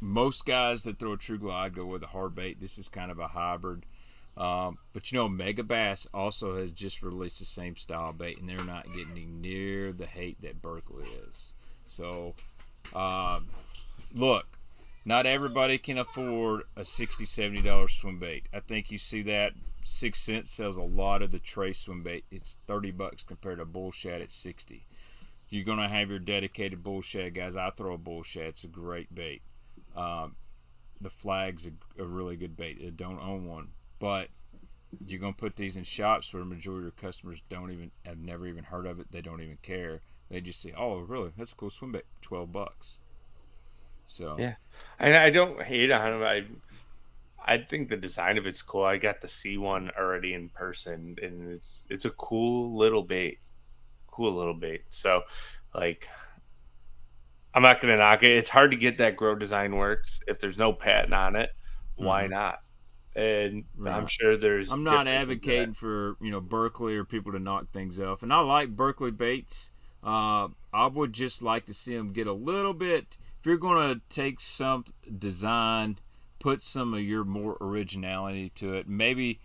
S2: Most guys that throw a True Glide go with a hard bait. This is kind of a hybrid. But Mega Bass also has just released the same style bait, and they're not getting near the hate that Berkeley is. So, look, not everybody can afford a $60, $70 swim bait. I think you see that. 6 Cents sells a lot of the tray swim bait. It's $30 compared to bull shad at $60. You're gonna have your dedicated bull shad guys. I throw a bull shad. It's a great bait. The Flag's a really good bait. I don't own one. But you're going to put these in shops where the majority of customers have never even heard of it. They don't even care. They just say, oh, really? That's a cool swim bait. $12. So
S1: yeah. And I don't hate on them. I think the design of it's cool. I got to see one already in person, and it's a cool little bait. So, like, I'm not going to knock it. It's hard to get that Grow Design works. If there's no patent on it, why not? And right. I'm sure I'm
S2: not advocating for Berkeley or people to knock things off, and I like Berkeley baits. I would just like to see them get a little bit. If you're going to take some design, put some of your more originality to it. Maybe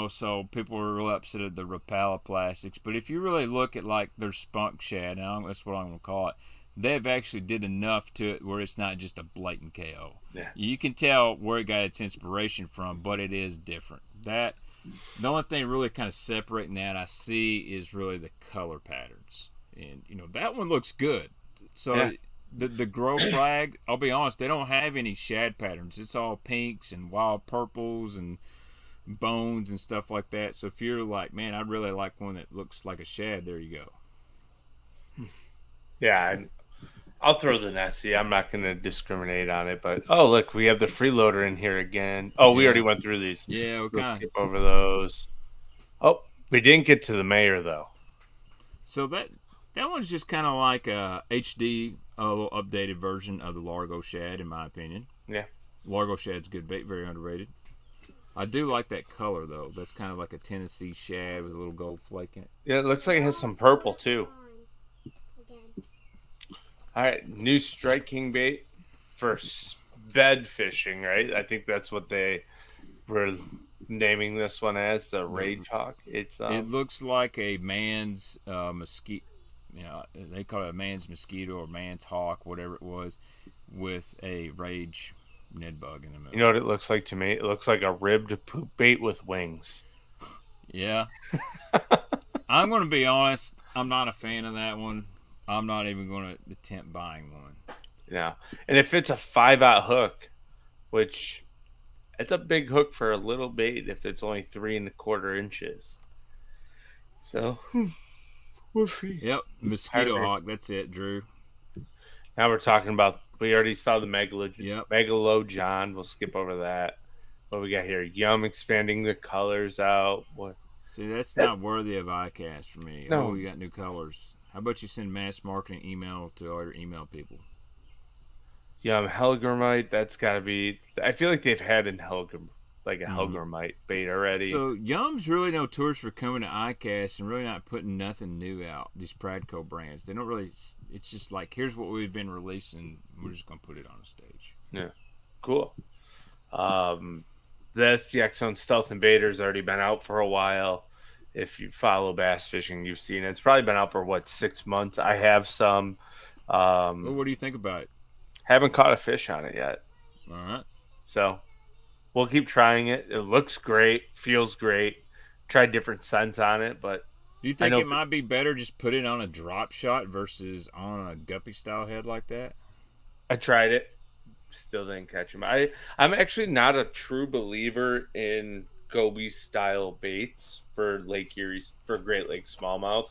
S2: so people are really upset at the Rapala plastics, but if you really look at like their spunk shad, that's what I'm going to call it. They've actually did enough to it where it's not just a blatant KO.
S1: Yeah.
S2: You can tell where it got its inspiration from, but it is different. The only thing really kind of separating that I see is really the color patterns. And, that one looks good. So yeah. The Grow Flag, I'll be honest, they don't have any shad patterns. It's all pinks and wild purples and bones and stuff like that. So if you're like, man, I'd really like one that looks like a shad, there you go.
S1: Yeah, I'll throw the Nessie. I'm not going to discriminate on it, but look, we have the freeloader in here again. We already went through these.
S2: Yeah,
S1: we'll skip over those. We didn't get to the mayor though.
S2: So That one's just kind of like a HD, a little updated version of the Largo Shad, in my opinion.
S1: Yeah.
S2: Largo Shad's good bait, very underrated. I do like that color though. That's kind of like a Tennessee Shad with a little gold flake in it.
S1: Yeah, it looks like it has some purple too. All right, new striking bait for bed fishing, right? I think that's what they were naming this one as, the Rage Hawk. It's
S2: It looks like a man's mosquito. You know, they call it a man's mosquito or man's hawk, whatever it was, with a rage Ned bug in the middle.
S1: You know what it looks like to me? It looks like a ribbed poop bait with wings.
S2: Yeah. I'm going to be honest. I'm not a fan of that one. I'm not even going to attempt buying one.
S1: Yeah. And if it's a 5/0 hook, which it's a big hook for a little bait if it's only 3¼ inches. So we'll see.
S2: Yep. Mosquito hawk. That's it, Drew.
S1: Now we're talking about, we already saw the
S2: Yep.
S1: Megalojohn. We'll skip over that. What we got here? Yum expanding the colors out. What?
S2: See, that's not worthy of ICast for me.
S1: No.
S2: Oh, you got new colors. How about you send mass marketing email to all your email people?
S1: Yum Helgramite. That's got to be. I feel like they've had a Helgramite bait already.
S2: So Yum's really notorious for coming to ICast and really not putting nothing new out. These Pradco brands, they don't really. It's just like, here's what we've been releasing. We're just gonna put it on a stage.
S1: Yeah, cool. The STX Zone Stealth Invader's already been out for a while. If you follow bass fishing, you've seen it. It's probably been out for 6 months. I have some.
S2: Well, what do you think about it?
S1: Haven't caught a fish on it yet.
S2: All right.
S1: So we'll keep trying it. It looks great, feels great. Tried different scents on it, but
S2: Do you think it might be better just put it on a drop shot versus on a guppy style head like that?
S1: I tried it. Still didn't catch him. I'm actually not a true believer in goby style baits for Lake Erie, for Great Lakes smallmouth.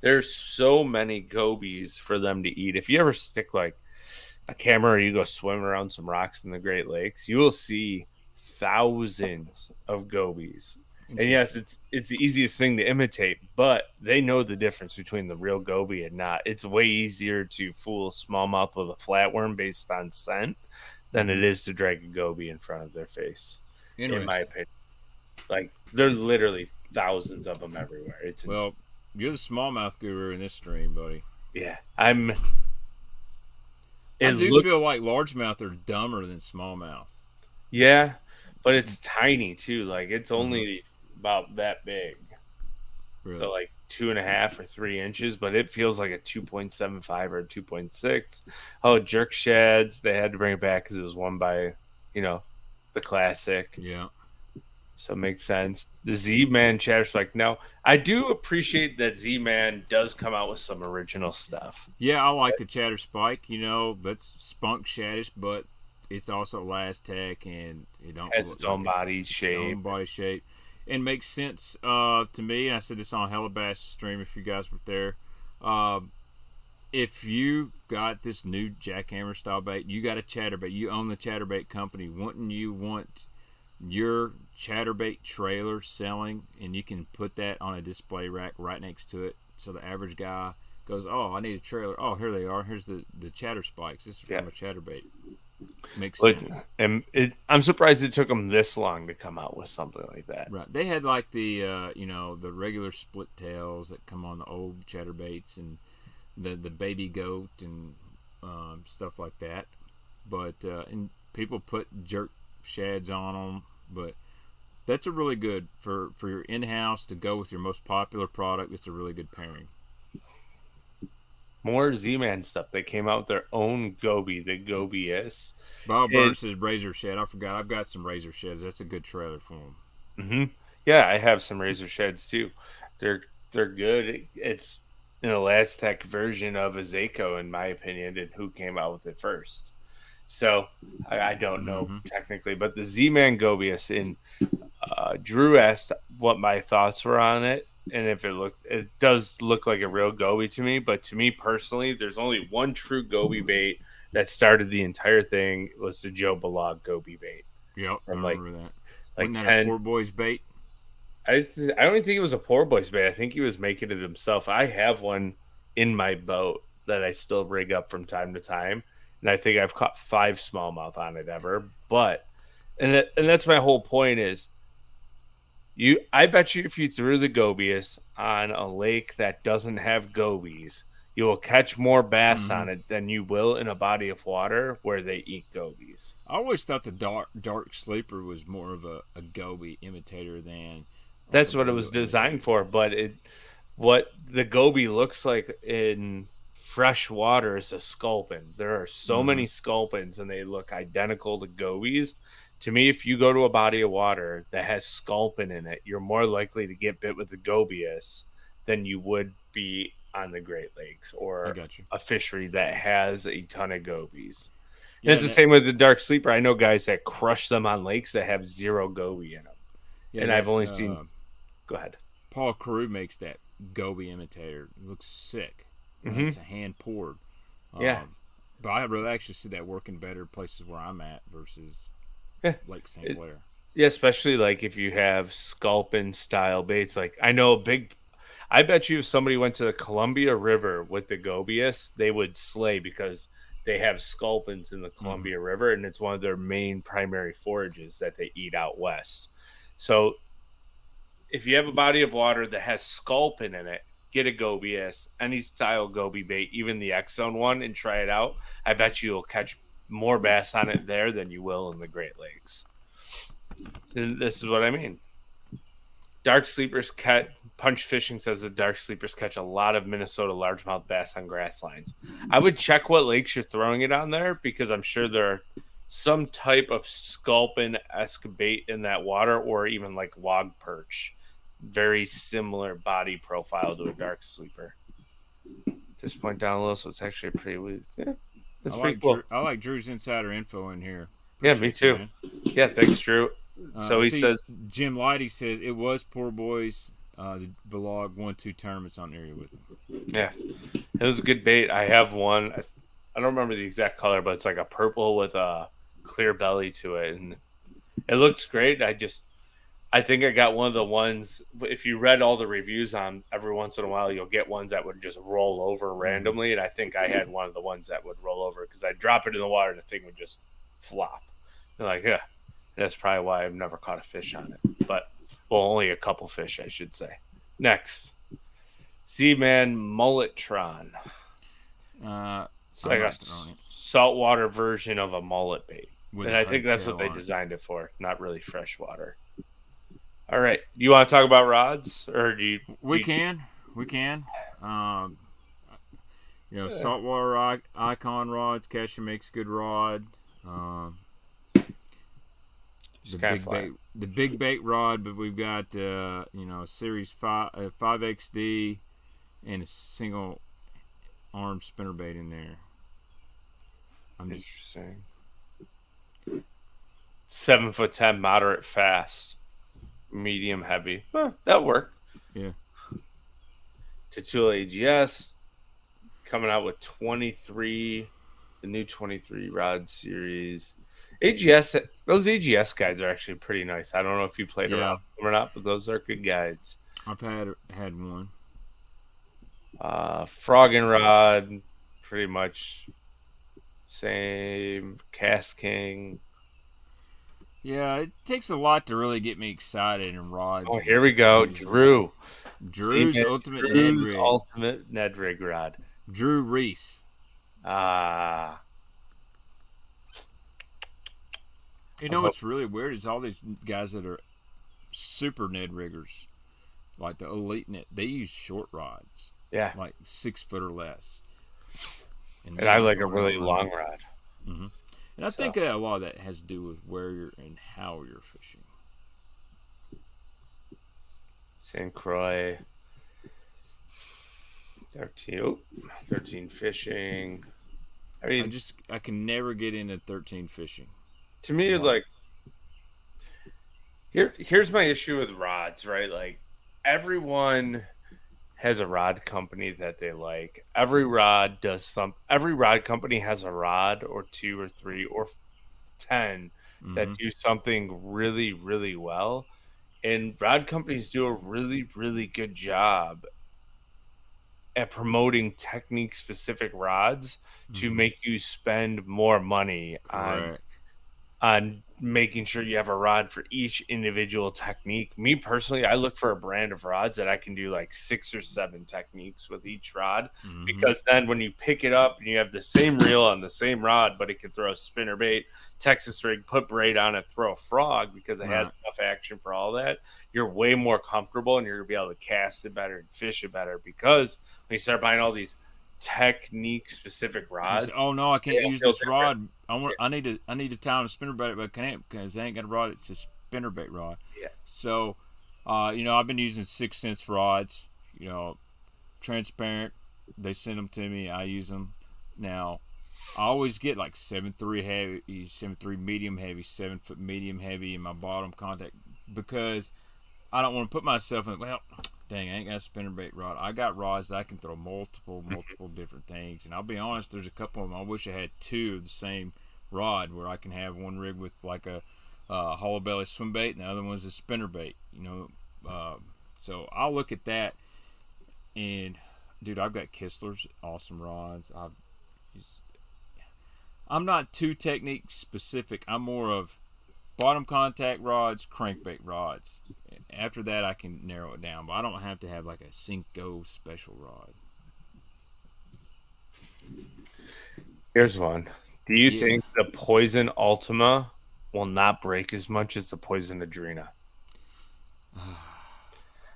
S1: There's so many gobies for them to eat. If you ever stick like a camera or you go swim around some rocks in the Great Lakes, you will see thousands of gobies. And yes, it's the easiest thing to imitate, but they know the difference between the real goby and not. It's way easier to fool smallmouth with a flatworm based on scent than it is to drag a goby in front of their face, in my opinion. Like, there are literally thousands of them everywhere. It's insane.
S2: Well, you're the smallmouth guru in this stream, buddy.
S1: Yeah,
S2: I do feel like largemouth are dumber than smallmouth.
S1: Yeah, but it's tiny too. Like, it's only about that big. Really? So like 2.5 or 3 inches, but it feels like a 2.75 or a 2.6. Oh, jerk shads. They had to bring it back because it was won by, the classic.
S2: Yeah. So
S1: it makes sense. The Z-Man Chatterspike. Now, I do appreciate that Z-Man does come out with some original stuff.
S2: Yeah, I like the Chatterspike. That's spunk shaddish, but it's also last tech and it
S1: has its own body shape.
S2: And makes sense to me. I said this on Hellabass stream if you guys were there. If you got this new jackhammer style bait, you got a chatterbait, you own the chatterbait company, wouldn't you want your chatterbait trailer selling and you can put that on a display rack right next to it so the average guy goes, oh, I need a trailer. Oh, here they are. Here's the chatter spikes. This is from a chatterbait. Makes sense.
S1: And I'm surprised it took them this long to come out with something like that.
S2: Right. They had like the the regular split tails that come on the old chatterbaits and the baby goat and stuff like that. But and people put jerk shads on them. But that's a really good for your in-house to go with your most popular product. It's a really good pairing.
S1: More Z-Man stuff. They came out with their own goby, the Goby-S.
S2: Bob Bird says Razor Shed. I forgot. I've got some Razor Sheds. That's a good trailer for them.
S1: Mm-hmm. Yeah, I have some Razor Sheds too. They're good. It's an Elastec version of a Zako, in my opinion, and who came out with it first. So I don't know technically, but the Z-Man Goby-S in Drew asked what my thoughts were on it. And if it does look like a real goby to me, but to me personally, there's only one true goby bait that started the entire thing. It was the Joe Balog goby bait.
S2: Yep, I remember that.
S1: Like
S2: Wasn't that a poor boy's bait?
S1: I don't think it was a poor boy's bait. I think he was making it himself. I have one in my boat that I still rig up from time to time, and I think I've caught 5 smallmouth on it ever. But and that's my whole point is I bet you if you threw the gobies on a lake that doesn't have gobies, you will catch more bass on it than you will in a body of water where they eat gobies.
S2: I always thought the dark sleeper was more of a goby imitator than
S1: That's what it was designed for, but what the goby looks like in fresh water is a sculpin. There are so many sculpins and they look identical to gobies. To me, if you go to a body of water that has sculpin in it, you're more likely to get bit with the gobius than you would be on the Great Lakes or a fishery that has a ton of gobies. Yeah, it's the same with the dark sleeper. I know guys that crush them on lakes that have 0 goby in them. Yeah, and I've only seen... Go ahead.
S2: Paul Carew makes that goby imitator. It looks sick. It's a hand poured.
S1: Yeah.
S2: But I really actually see that working better places where I'm at versus Lake St. Clair.
S1: Yeah, especially like if you have sculpin style baits. Like I know I bet you if somebody went to the Columbia River with the gobius, they would slay because they have sculpins in the Columbia River, and it's one of their main primary forages that they eat out west. So if you have a body of water that has sculpin in it, get a gobius, any style goby bait, even the X-Zone one, and try it out. I bet you'll catch more bass on it there than you will in the Great Lakes. So this is what I mean. Dark sleepers Punch Fishing says the dark sleepers catch a lot of Minnesota largemouth bass on grass lines. I would check what lakes you're throwing it on there because I'm sure there are some type of sculpin-esque bait in that water or even like log perch. Very similar body profile to a dark sleeper. Just point down a little, so it's actually pretty. Yeah, that's pretty cool.
S2: I like Drew's insider info in here.
S1: Appreciate me too. Yeah, thanks, Drew. So he says
S2: Jim Lighty says it was Poor Boys. The Belog won 2 tournaments on area with him.
S1: Yeah, it was a good bait. I have one. I don't remember the exact color, but it's like a purple with a clear belly to it, and it looks great. I think I got one of the ones, if you read all the reviews on every once in a while, you'll get ones that would just roll over randomly. And I think I had one of the ones that would roll over because I'd drop it in the water and the thing would just flop. And like, yeah, that's probably why I've never caught a fish on it. But, well, only a couple fish, I should say. Next, Z-Man Mulletron. It's like a saltwater version of a mullet bait. And I think that's what they designed it for, not really freshwater. All right. Do you want to talk about rods, or do you?
S2: We can. Saltwater icon rods. Casher makes good rod. The big bait rod, but we've got a Series 5XD and a single arm spinnerbait in there.
S1: Interesting. 7'10", moderate fast. Medium heavy. That worked.
S2: Yeah.
S1: Tatula AGS coming out with 23, the new 23 rod series. Those AGS guides are actually pretty nice. I don't know if you played around with them or not, but those are good guides.
S2: I've had one.
S1: Frog and rod, pretty much same. Cast King.
S2: Yeah, it takes a lot to really get me excited in rods.
S1: Oh, here we go. Drew's
S2: ultimate
S1: Ned Rig rod.
S2: Drew Reese. What's really weird is all these guys that are super Ned riggers, like the elite net, they use short rods.
S1: Yeah.
S2: Like 6 foot or less.
S1: And I like a really long rod.
S2: Mm-hmm. And I think a lot of that has to do with where you're and how you're fishing.
S1: St. Croix. 13 fishing. I mean,
S2: I can never get into 13 fishing.
S1: To me, like, here's my issue with rods, right? Like, everyone has a rod company that they like. Every rod company has a rod or 2 or 3 or 10 that do something really, really well. And rod companies do a really, really good job at promoting technique specific rods to make you spend more money
S2: Correct.
S1: on making sure you have a rod for each individual technique. Me personally, I look for a brand of rods that I can do like 6 or 7 techniques with each rod, because then when you pick it up and you have the same reel on the same rod, but it can throw a spinnerbait, Texas rig, put braid on it, throw a frog, because it has enough action for all that, you're way more comfortable and you're gonna be able to cast it better and fish it better. Because when you start buying all these technique specific rods,
S2: Oh no, I can't use this
S1: different.
S2: rod. I need to tie on a spinnerbait, but I can't because they ain't got a rod. It's a spinnerbait rod.
S1: Yeah.
S2: So, I've been using 6 cents rods. Transparent. They send them to me. I use them. Now, I always get like 7.3 heavy, 7.3 medium heavy, 7-foot medium heavy in my bottom contact, because I don't want to put myself in. Well, dang, I ain't got a spinnerbait rod. I got rods that I can throw multiple different things. And I'll be honest, there's a couple of them. I wish I had 2 of the same rod, where I can have one rig with like a hollow belly swim bait, and the other one's a spinnerbait. So I'll look at that. And dude, I've got Kistler's awesome rods. I'm not too technique specific. I'm more of bottom contact rods, crankbait rods. After that, I can narrow it down, but I don't have to have like a Cinco special rod.
S1: Here's one. Do you think the Poison Ultima will not break as much as the Poison Adrena?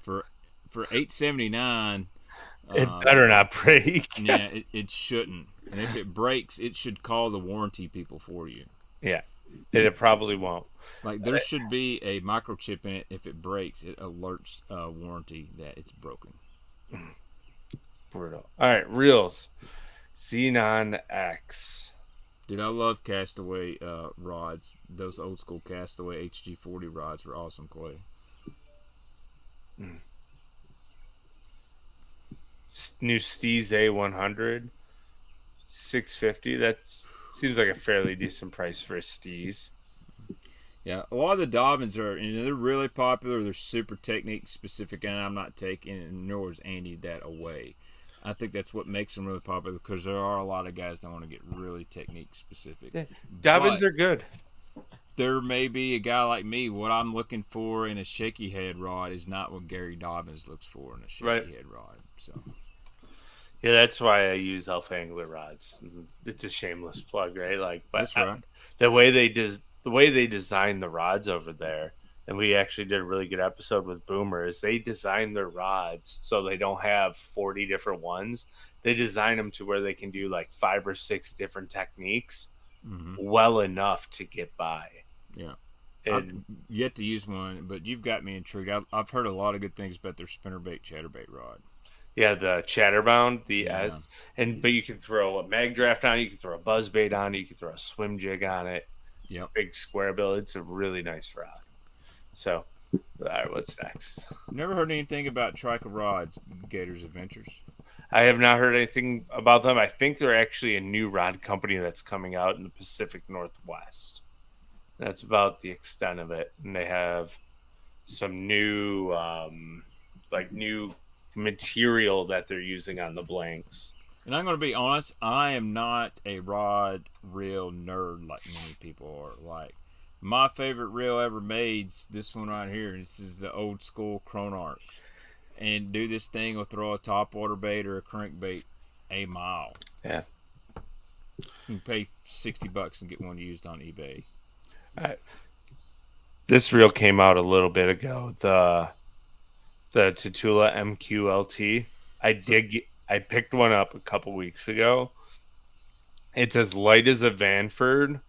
S2: For $8.79,
S1: it better not break.
S2: Yeah, it shouldn't. And if it breaks, it should call the warranty people for you.
S1: Yeah, it probably won't.
S2: Like, there should be a microchip in it. If it breaks, it alerts warranty that it's broken.
S1: Brutal. All right, reels. Xenon X.
S2: Dude, I love Castaway rods. Those old school Castaway HG40 rods were awesome, Clay.
S1: New Steez A100. $650. That seems like a fairly decent price for a Steez.
S2: Yeah, a lot of the Dobbins are, they're really popular. They're super technique specific, and I'm not taking, nor is Andy, that away. I think that's what makes them really popular, because there are a lot of guys that want to get really technique specific.
S1: Yeah, Dobbins are good.
S2: There may be a guy like me. What I'm looking for in a shaky head rod is not what Gary Dobbins looks for in a shaky head rod. So.
S1: Yeah, that's why I use Alpha Angler rods. It's a shameless plug, right? Like, but
S2: that's right.
S1: The way they design the rods over there, and we actually did a really good episode with Boomers. They design their rods so they don't have 40 different ones. They design them to where they can do like 5 or 6 different techniques well enough to get by.
S2: Yeah.
S1: And
S2: I've yet to use one, but you've got me intrigued. I've heard a lot of good things about their spinnerbait chatterbait rod.
S1: Yeah, the Chatterbound, S, but you can throw a mag draft on it, you can throw a buzzbait on it, you can throw a swim jig on it.
S2: Yep.
S1: Big square bill. It's a really nice rod. So, all right, what's next?
S2: Never heard anything about Trica Rods, Gators Adventures.
S1: I have not heard anything about them. I think they're actually a new rod company that's coming out in the Pacific Northwest. That's about the extent of it. And they have some new, new material that they're using on the blanks.
S2: And I'm going to be honest, I am not a rod reel nerd like many people are. Like, my favorite reel ever made's this one right here. This is the old school Chronarch. And dude, this thing will throw a topwater bait or a crankbait a mile.
S1: Yeah.
S2: You can pay $60 and get one used on eBay.
S1: This reel came out a little bit ago. The Tatula MQLT. I picked one up a couple weeks ago. It's as light as a Vanford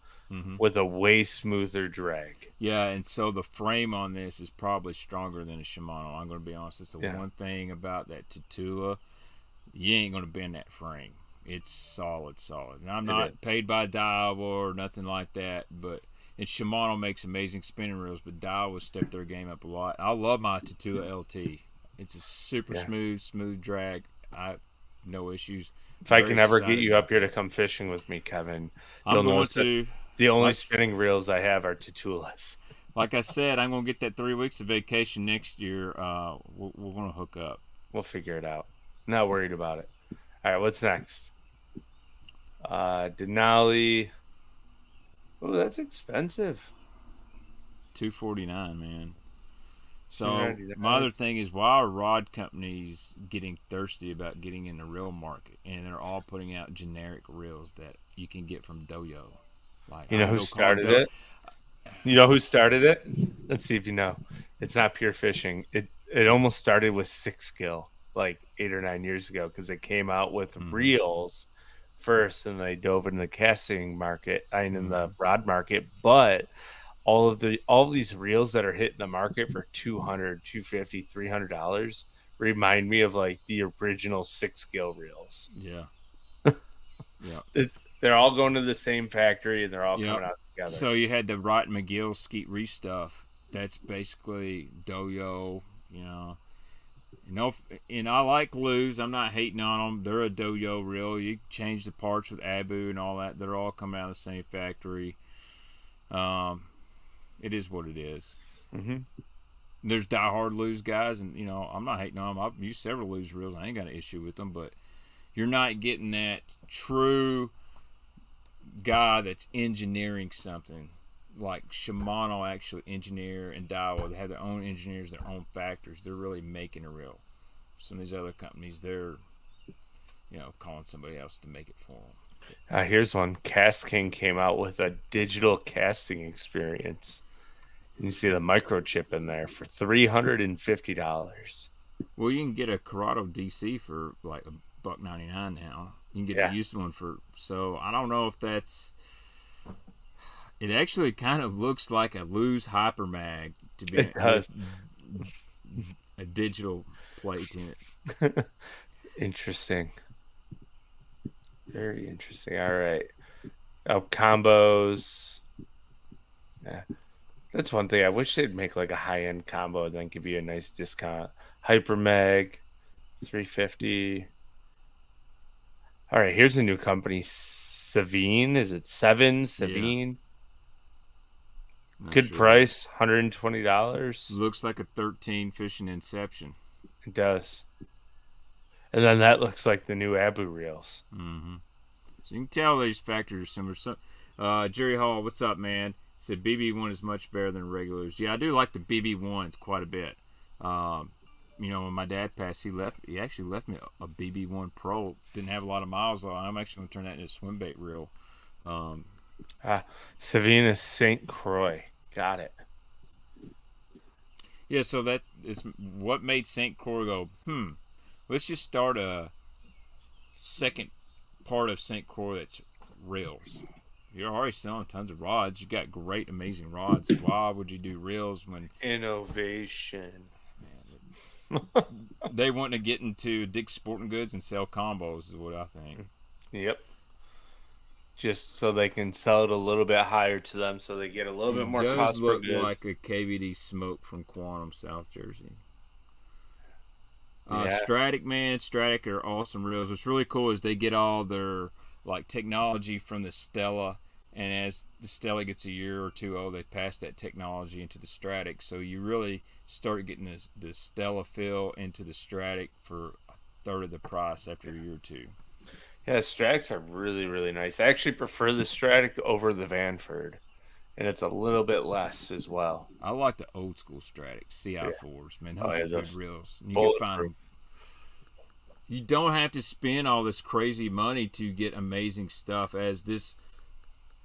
S1: with a way smoother drag.
S2: Yeah, and so the frame on this is probably stronger than a Shimano. I'm going to be honest. It's the one thing about that Tatula. You ain't going to bend that frame. It's solid. And I'm not paid by Daiwa or nothing like that, but Shimano makes amazing spinning reels, but Daiwa stepped their game up a lot. I love my Tatula LT. It's a super smooth drag. No issues.
S1: If I can ever get you up here to come fishing with me, Kevin,
S2: I'm going to.
S1: The only spinning reels I have are Tatulas.
S2: Like I said, I'm going to get that 3 weeks of vacation next year. We're going to hook up.
S1: We'll figure it out. Not worried about it. All right, what's next? Denali. Oh, that's expensive.
S2: $249, man. So my
S1: 299.
S2: other thing is, why are rod companies getting thirsty about getting in the reel market, and they're all putting out generic reels that you can get from Doyo? Like
S1: You
S2: I
S1: know
S2: can
S1: who
S2: go call
S1: started
S2: Do.
S1: it? You know who started it? Let's see if you know. It's not pure fishing. It almost started with six skill like 8 or 9 years ago because they came out with
S2: Mm-hmm.
S1: reels first and they dove into the casting market and in the
S2: Mm-hmm.
S1: rod market. But all of these reels that are hitting the market for 200, 250, $300 remind me of like the original six skill reels.
S2: Yeah. Yeah.
S1: It, they're all going to the same factory and they're all
S2: Yep.
S1: coming out together.
S2: So you had the Wright McGill Skeet Reese stuff. That's basically Doyo. You know, and I like Lose. I'm not hating on them. They're a Doyo reel. You change the parts with Abu and all that. They're all coming out of the same factory. Um, it is what it is.
S1: Mm-hmm.
S2: There's diehard Lose guys, and I'm not hating on them. I've used several Lose reels. I ain't got an issue with them, but you're not getting that true guy that's engineering something like Shimano actually engineer and Daiwa. They have their own engineers, their own factors. They're really making a reel. Some of these other companies, they're calling somebody else to make it for them.
S1: Here's one. Cast King came out with a digital casting experience. You see the microchip in there for $350.
S2: Well, you can get a Corrado DC for like $1.99 now. You can get
S1: Yeah,
S2: a used one for, so I don't know if that's. It actually kind of looks like a Lose Hyper Mag to be
S1: it
S2: with
S1: does.
S2: a digital plate in it.
S1: Interesting. Very interesting. All right. Oh, combos. Yeah. That's one thing. I wish they'd make like a high end combo and then give you a nice discount. Hyper Mag, 350. All right, here's a new company. Savine. Is it Seven?
S2: Yeah,
S1: Savine?
S2: not
S1: Good
S2: sure.
S1: price, $120.
S2: Looks like a 13 fishing Inception.
S1: It does. And then that looks like the new Abu reels.
S2: Mm-hmm. So you can tell these factors are similar. So, Jerry Hall, what's up, man? Said BB1 is much better than regulars. Yeah, I do like the BB1s quite a bit. When my dad passed, he actually left me a BB1 Pro. Didn't have a lot of miles on. I'm actually gonna turn that into a swim bait reel.
S1: Savina St. Croix. Got it.
S2: Yeah, so that is what made St. Croix go, let's just start a second part of St. Croix that's reels. You're already selling tons of rods. You got great, amazing rods. Why would you do reels when
S1: Innovation.
S2: they want to get into Dick's Sporting Goods and sell combos? Is what I think.
S1: Yep. Just so they can sell it a little bit higher to them so they get a little bit
S2: It
S1: more
S2: does
S1: cost per
S2: look
S1: good.
S2: like a KVD smoke from Quantum, South Jersey.
S1: Yeah.
S2: Stratic, man, Stratic are awesome reels. What's really cool is they get all their like technology from the Stella, and as the Stella gets a year or two old, they pass that technology into the Stratic. So you really start getting the Stella feel into the Stratic for a third of the price after a year or two.
S1: Yeah, Strats are really, really nice. I actually prefer the Stratic over the Vanford, and it's a little bit less as well.
S2: I like the old school Stratic
S1: Yeah.
S2: CI4s, man.
S1: Oh,
S2: Those
S1: yeah,
S2: are good
S1: those
S2: reels. And you can find
S1: bulletproof.
S2: them. You don't have to spend all this crazy money to get amazing stuff. As this,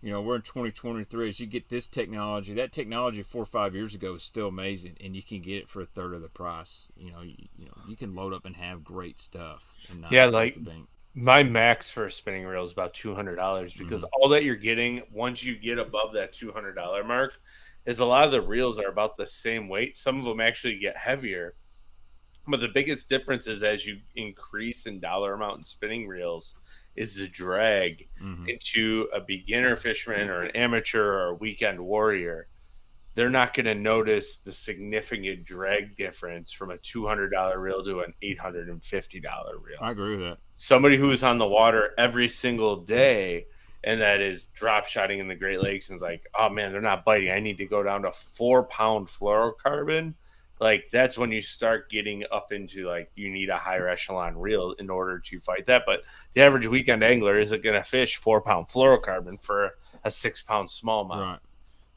S2: we're in 2023. As you get this technology, that technology 4 or 5 years ago was still amazing, and you can get it for a third of the price. You can load up and have great stuff and not
S1: Yeah,
S2: break
S1: like
S2: the bank.
S1: my max for a spinning reel is about $200 because
S2: Mm-hmm.
S1: all that you're getting once you get above that $200 mark is a lot of the reels are about the same weight. Some of them actually get heavier. But the biggest difference is as you increase in dollar amount in spinning reels is the drag
S2: Mm-hmm.
S1: into a beginner fisherman or an amateur or a weekend warrior. They're not going to notice the significant drag difference from a $200 reel to an $850 reel.
S2: I agree with that.
S1: Somebody who is on the water every single day and that is drop shotting in the Great Lakes and is like, oh man, they're not biting. I need to go down to 4-pound fluorocarbon. like that's when you start getting up into like you need a higher echelon reel in order to fight that. But the average weekend angler isn't going to fish 4-pound fluorocarbon for a 6-pound smallmouth.
S2: Right.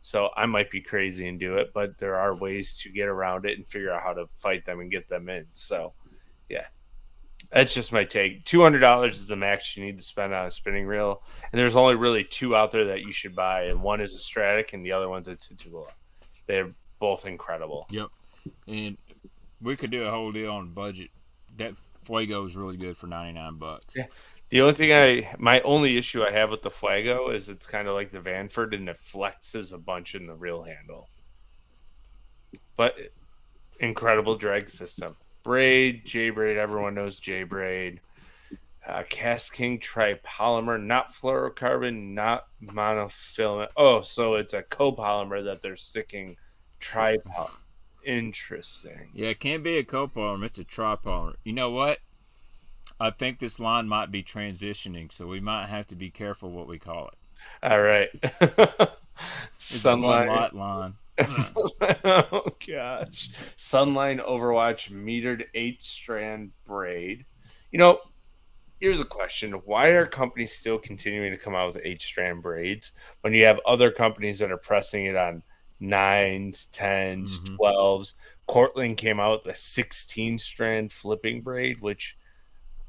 S1: So I might be crazy and do it, but there are ways to get around it and figure out how to fight them and get them in. So yeah, that's just my take. $200 is the max you need to spend on a spinning reel, and there's only really two out there that you should buy, and one is a Stratic and the other one's a Titula. They're both incredible.
S2: Yep. And we could do a whole deal on budget. That Fuego is really good for $99.
S1: Yeah. The only thing my only issue I have with the Fuego is it's kind of like the Vanford and it flexes a bunch in the reel handle. But incredible drag system. Braid, J-Braid, everyone knows J-Braid. Cast King tripolymer, not fluorocarbon, not monofilament. Oh, so it's a copolymer that they're sticking tripolymer. Interesting.
S2: Yeah, it can't be a copolymer. It's a tripolymer. You know what? I think this line might be transitioning, so we might have to be careful what we call it.
S1: All right.
S2: Sunline light line.
S1: Oh gosh. Sunline Overwatch metered 8-strand braid. You know, here's a question. Why are companies still continuing to come out with 8-strand braids when you have other companies that are pressing it on 9s, 10s, 12s? Cortland came out with a 16-strand flipping braid, which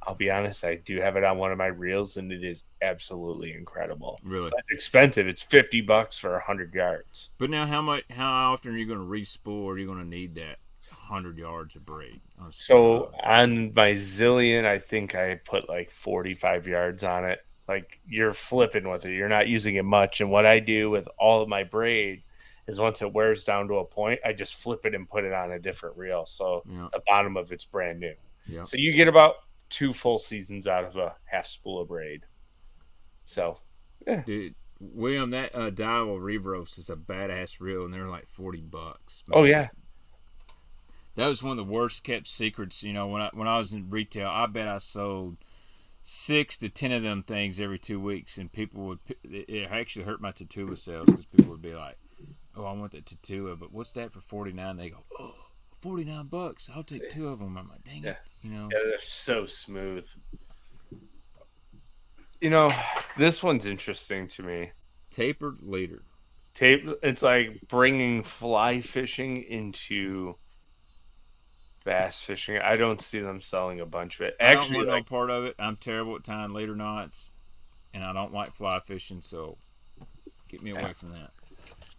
S1: I'll be honest, I do have it on one of my reels, and it is absolutely incredible.
S2: Really?
S1: That's expensive. It's $50 for 100 yards.
S2: But now, how often are you going to re-spool, or are you going to need that 100 yards of braid?
S1: So on my Zillion, I think I put like 45 yards on it. Like you're flipping with it. You're not using it much. And what I do with all of my braid is once it wears down to a point, I just flip it and put it on a different reel. So the bottom of it's brand new.
S2: Yeah.
S1: So you get about 2 full seasons out of a half spool of braid. So, yeah.
S2: Dude, William, that Daiwa Revros is a badass reel, and they're like $40.
S1: Oh yeah.
S2: That was one of the worst kept secrets. You know, when I was in retail, I bet I sold 6 to 10 of them things every 2 weeks, and people would. It actually hurt my Tatula sales because people would be like, "Oh, I want that Tatula, but what's that for $49?" They go, "Oh, $49. I'll take 2 of them." I'm like, "Dang it!" You know.
S1: Yeah, they're so smooth. You know, this one's interesting to me.
S2: Tapered leader.
S1: It's like bringing fly fishing into bass fishing. I don't see them selling a bunch of it. Actually,
S2: I don't want no part of it. I'm terrible at tying leader knots, and I don't like fly fishing, so get me away from that.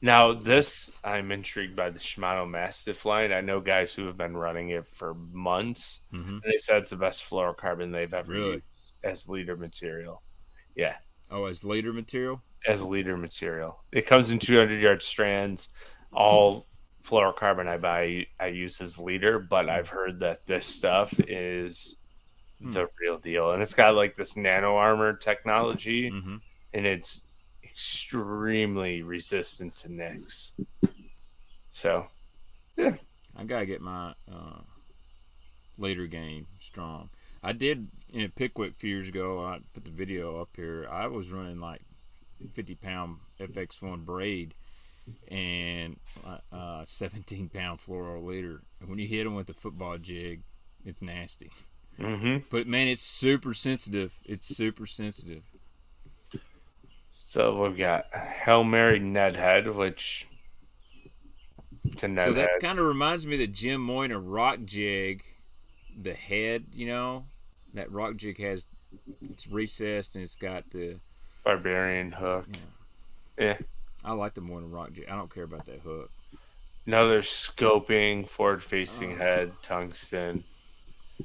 S1: Now, this, I'm intrigued by the Shimano Mastiff line. I know guys who have been running it for months, and they said it's the best fluorocarbon they've ever used as leader material. Yeah.
S2: Oh, as leader material?
S1: As leader material. It comes in 200-yard strands. All fluorocarbon I buy, I use as leader, but I've heard that this stuff is the real deal. And it's got like this nano armor technology, and it's extremely resistant to nicks. So, yeah.
S2: I got to get my leader game strong. I did in Pickwick a few years ago. I put the video up here. I was running like 50-pound FX1 braid and 17-pound fluoro leader. And when you hit them with the football jig, it's nasty. But man, it's super sensitive. It's super sensitive.
S1: So we've got Hail Mary Ned Head, which it's a Ned
S2: So that
S1: Head.
S2: kind of reminds me of the Jim Moynihan rock jig. The head, you know, that rock jig has, it's recessed and it's got the
S1: Barbarian hook. Yeah.
S2: I like the Moynihan rock jig. I don't care about that hook.
S1: Another scoping, forward-facing head, tungsten.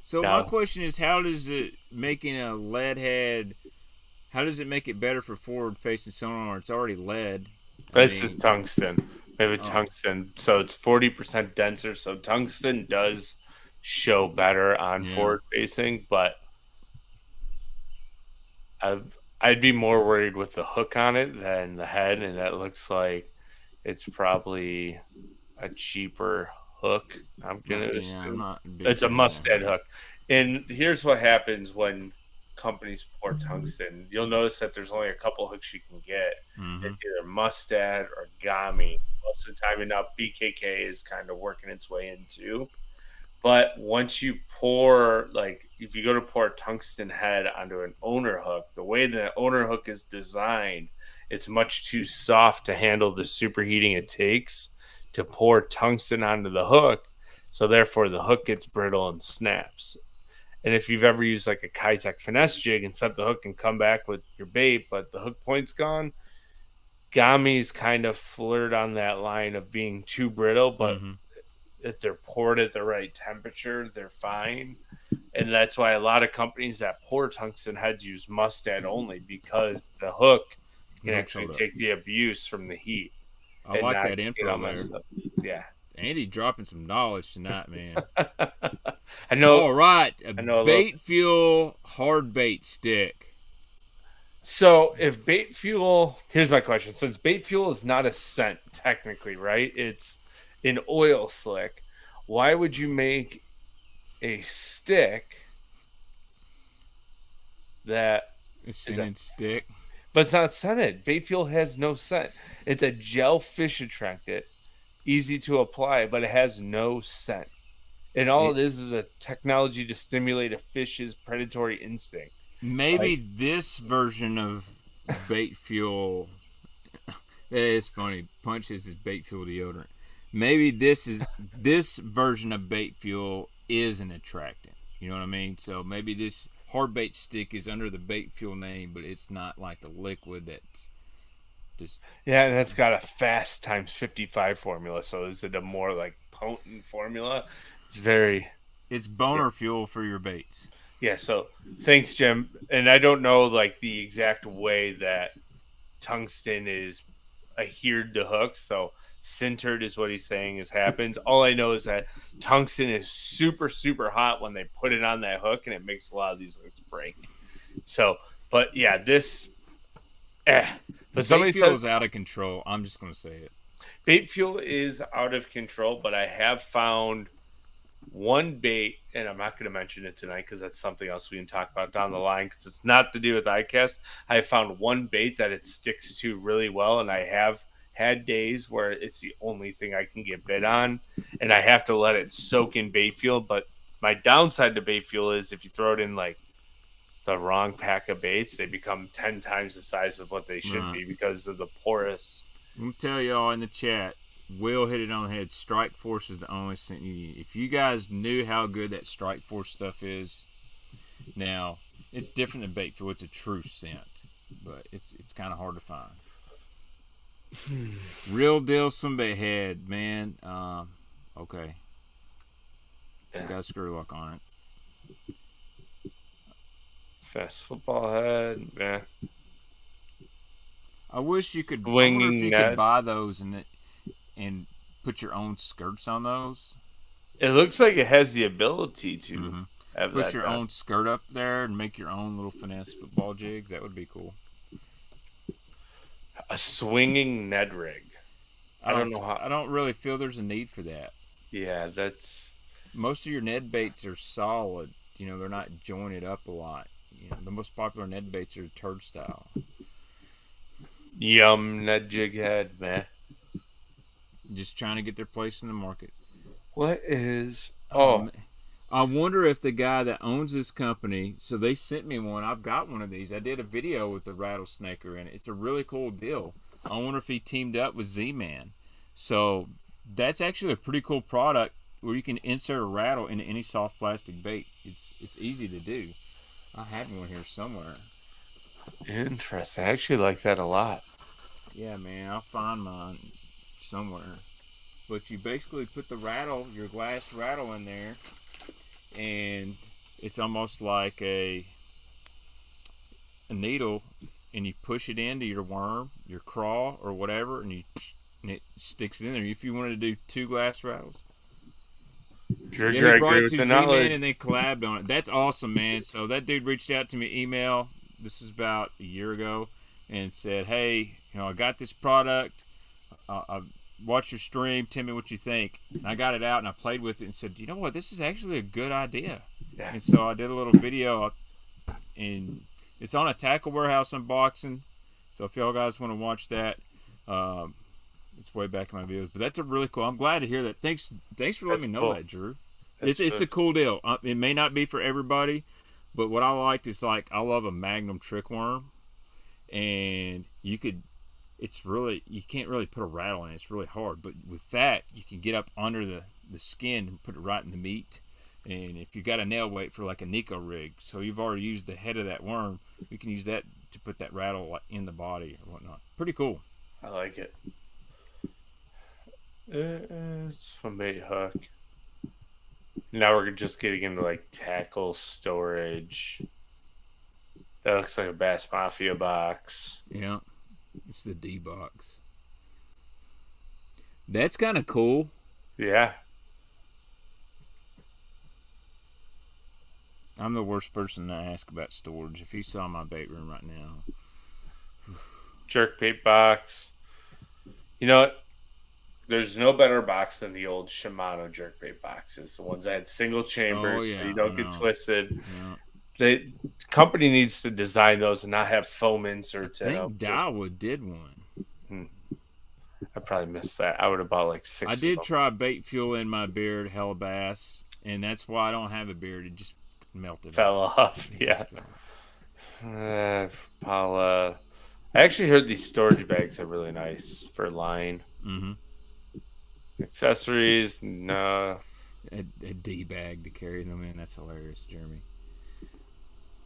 S2: So my question is, how does it making a lead head? How does it make it better for forward-facing sonar? It's already lead.
S1: This is tungsten. We have a tungsten, so it's 40% denser. So tungsten does show better on forward-facing, but I'd be more worried with the hook on it than the head, and that looks like it's probably a cheaper hook. I'm gonna assume it's a Mustad hook. And here's what happens when companies pour tungsten. You'll notice that there's only a couple hooks you can get. It's either Mustad or Gami. most of the time, and now BKK is kind of working its way into. But once you pour, like, if you go to pour a tungsten head onto an owner hook, the way the owner hook is designed, it's much too soft to handle the superheating it takes to pour tungsten onto the hook. So therefore, the hook gets brittle and snaps. And if you've ever used like a Kitech finesse jig and set the hook and come back with your bait, but the hook point's gone, Gami's kind of flirt on that line of being too brittle, but if they're poured at the right temperature, they're fine. And that's why a lot of companies that pour tungsten heads use mustad only, because the hook can actually take the abuse from the heat.
S2: I like that info there.
S1: Yeah.
S2: Andy dropping some knowledge tonight, man.
S1: I know.
S2: All right. Bait fuel hard bait stick.
S1: So if bait fuel, here's my question. Since bait fuel is not a scent technically, right? It's an oil slick. Why would you make a stick that
S2: a scented stick?
S1: But it's not scented. Bait fuel has no scent. It's a gel fish attractant, easy to apply, but it has no scent. And all it is a technology to stimulate a fish's predatory instinct.
S2: Maybe this version of bait fuel. It is funny. Punches is bait fuel deodorant. Maybe this version of bait fuel is an attractant. You know what I mean? So maybe this hard bait stick is under the bait fuel name, but it's not like the liquid that's just.
S1: Yeah, and that's got a fast times 55 formula. So is it a more like potent formula? It's
S2: boner fuel for your baits.
S1: Yeah, so thanks, Jim. And I don't know like the exact way that tungsten is adhered to hooks. So sintered is what he's saying happens. All I know is that tungsten is super, super hot when they put it on that hook, and it makes a lot of these hooks break. So, but yeah, this. But somebody
S2: bait fuel is out of control. I'm just going to say it.
S1: Bait fuel is out of control, but I have found one bait, and I'm not going to mention it tonight because that's something else we can talk about down the line because it's not to do with ICast. I found one bait that it sticks to really well, and I have had days where it's the only thing I can get bit on, and I have to let it soak in bait fuel. But my downside to bait fuel is if you throw it in like the wrong pack of baits, they become 10 times the size of what they should be because of the porous.
S2: I'm going to tell y'all in the chat, Will hit it on the head. Strike Force is the only scent you need. If you guys knew how good that Strike Force stuff is, now it's different than bait fuel. It's a true scent, but it's kind of hard to find. Real deal swimbait head, man. Okay, got screw luck on it.
S1: Fast football head, yeah.
S2: I wish you could. I wonder if you could buy those and put your own skirts on those.
S1: It looks like it has the ability to have
S2: put your own skirt up there and make your own little finesse football jigs. That would be cool.
S1: A swinging Ned rig. I don't know how.
S2: I don't really feel there's a need for that.
S1: Yeah, that's.
S2: Most of your Ned baits are solid. You know, they're not jointed up a lot. You know, the most popular Ned baits are turd style.
S1: Yum, Ned jig head, man.
S2: Just trying to get their place in the market.
S1: What is...
S2: I wonder if the guy that owns this company... So they sent me one. I've got one of these. I did a video with the rattlesnaker in it. It's a really cool deal. I wonder if he teamed up with Z-Man. So that's actually a pretty cool product where you can insert a rattle into any soft plastic bait. It's easy to do. I have one here somewhere.
S1: Interesting. I actually like that a lot.
S2: Yeah, man. I'll find mine somewhere. But you basically put the rattle, your glass rattle in there, and it's almost like a needle, and you push it into your worm, your craw, or whatever, and it sticks it in there. If you wanted to do 2 glass rattles. He brought it to Z-Man and they collabed on it. That's awesome, man. So that dude reached out to me email. This is about a year ago, and said, "Hey, I got this product. I watched your stream. Tell me what you think." And I got it out and I played with it and said, "You know what? This is actually a good idea." Yeah. And so I did a little video, and it's on a Tackle Warehouse unboxing. So if y'all guys want to watch that, It's way back in my videos, but that's a really cool. I'm glad to hear that. Thanks for letting me know
S1: cool.
S2: that, Drew.
S1: That's
S2: It's a cool deal. It may not be for everybody, but what I liked is like I love a Magnum trick worm, and it's really you can't really put a rattle in it. It's really hard, but with that you can get up under the skin and put it right in the meat. And if you got a nail weight for like a Nico rig, so you've already used the head of that worm, you can use that to put that rattle like in the body or whatnot. Pretty cool.
S1: I like it. It's a bait hook. Now we're just getting into like tackle storage. That looks like a Bass Mafia box.
S2: Yeah, it's the D box. That's kind of cool.
S1: Yeah.
S2: I'm the worst person to ask about storage. If you saw my bait room right now.
S1: Jerkbait box. You know what? There's no better box than the old Shimano jerkbait boxes. The ones that had single chambers, so you don't get twisted.
S2: Yeah.
S1: The company needs to design those and not have foam inserts in
S2: I
S1: them.
S2: think Daiwa did one.
S1: I probably missed that. I would have bought like 6
S2: I
S1: of
S2: did
S1: them.
S2: try bait fuel in my beard, hella bass, and that's why I don't have a beard. It just melted.
S1: Fell off. Yeah. Paula. I actually heard these storage bags are really nice for line.
S2: Mm-hmm.
S1: Accessories, no.
S2: A D bag to carry them in. That's hilarious, Jeremy.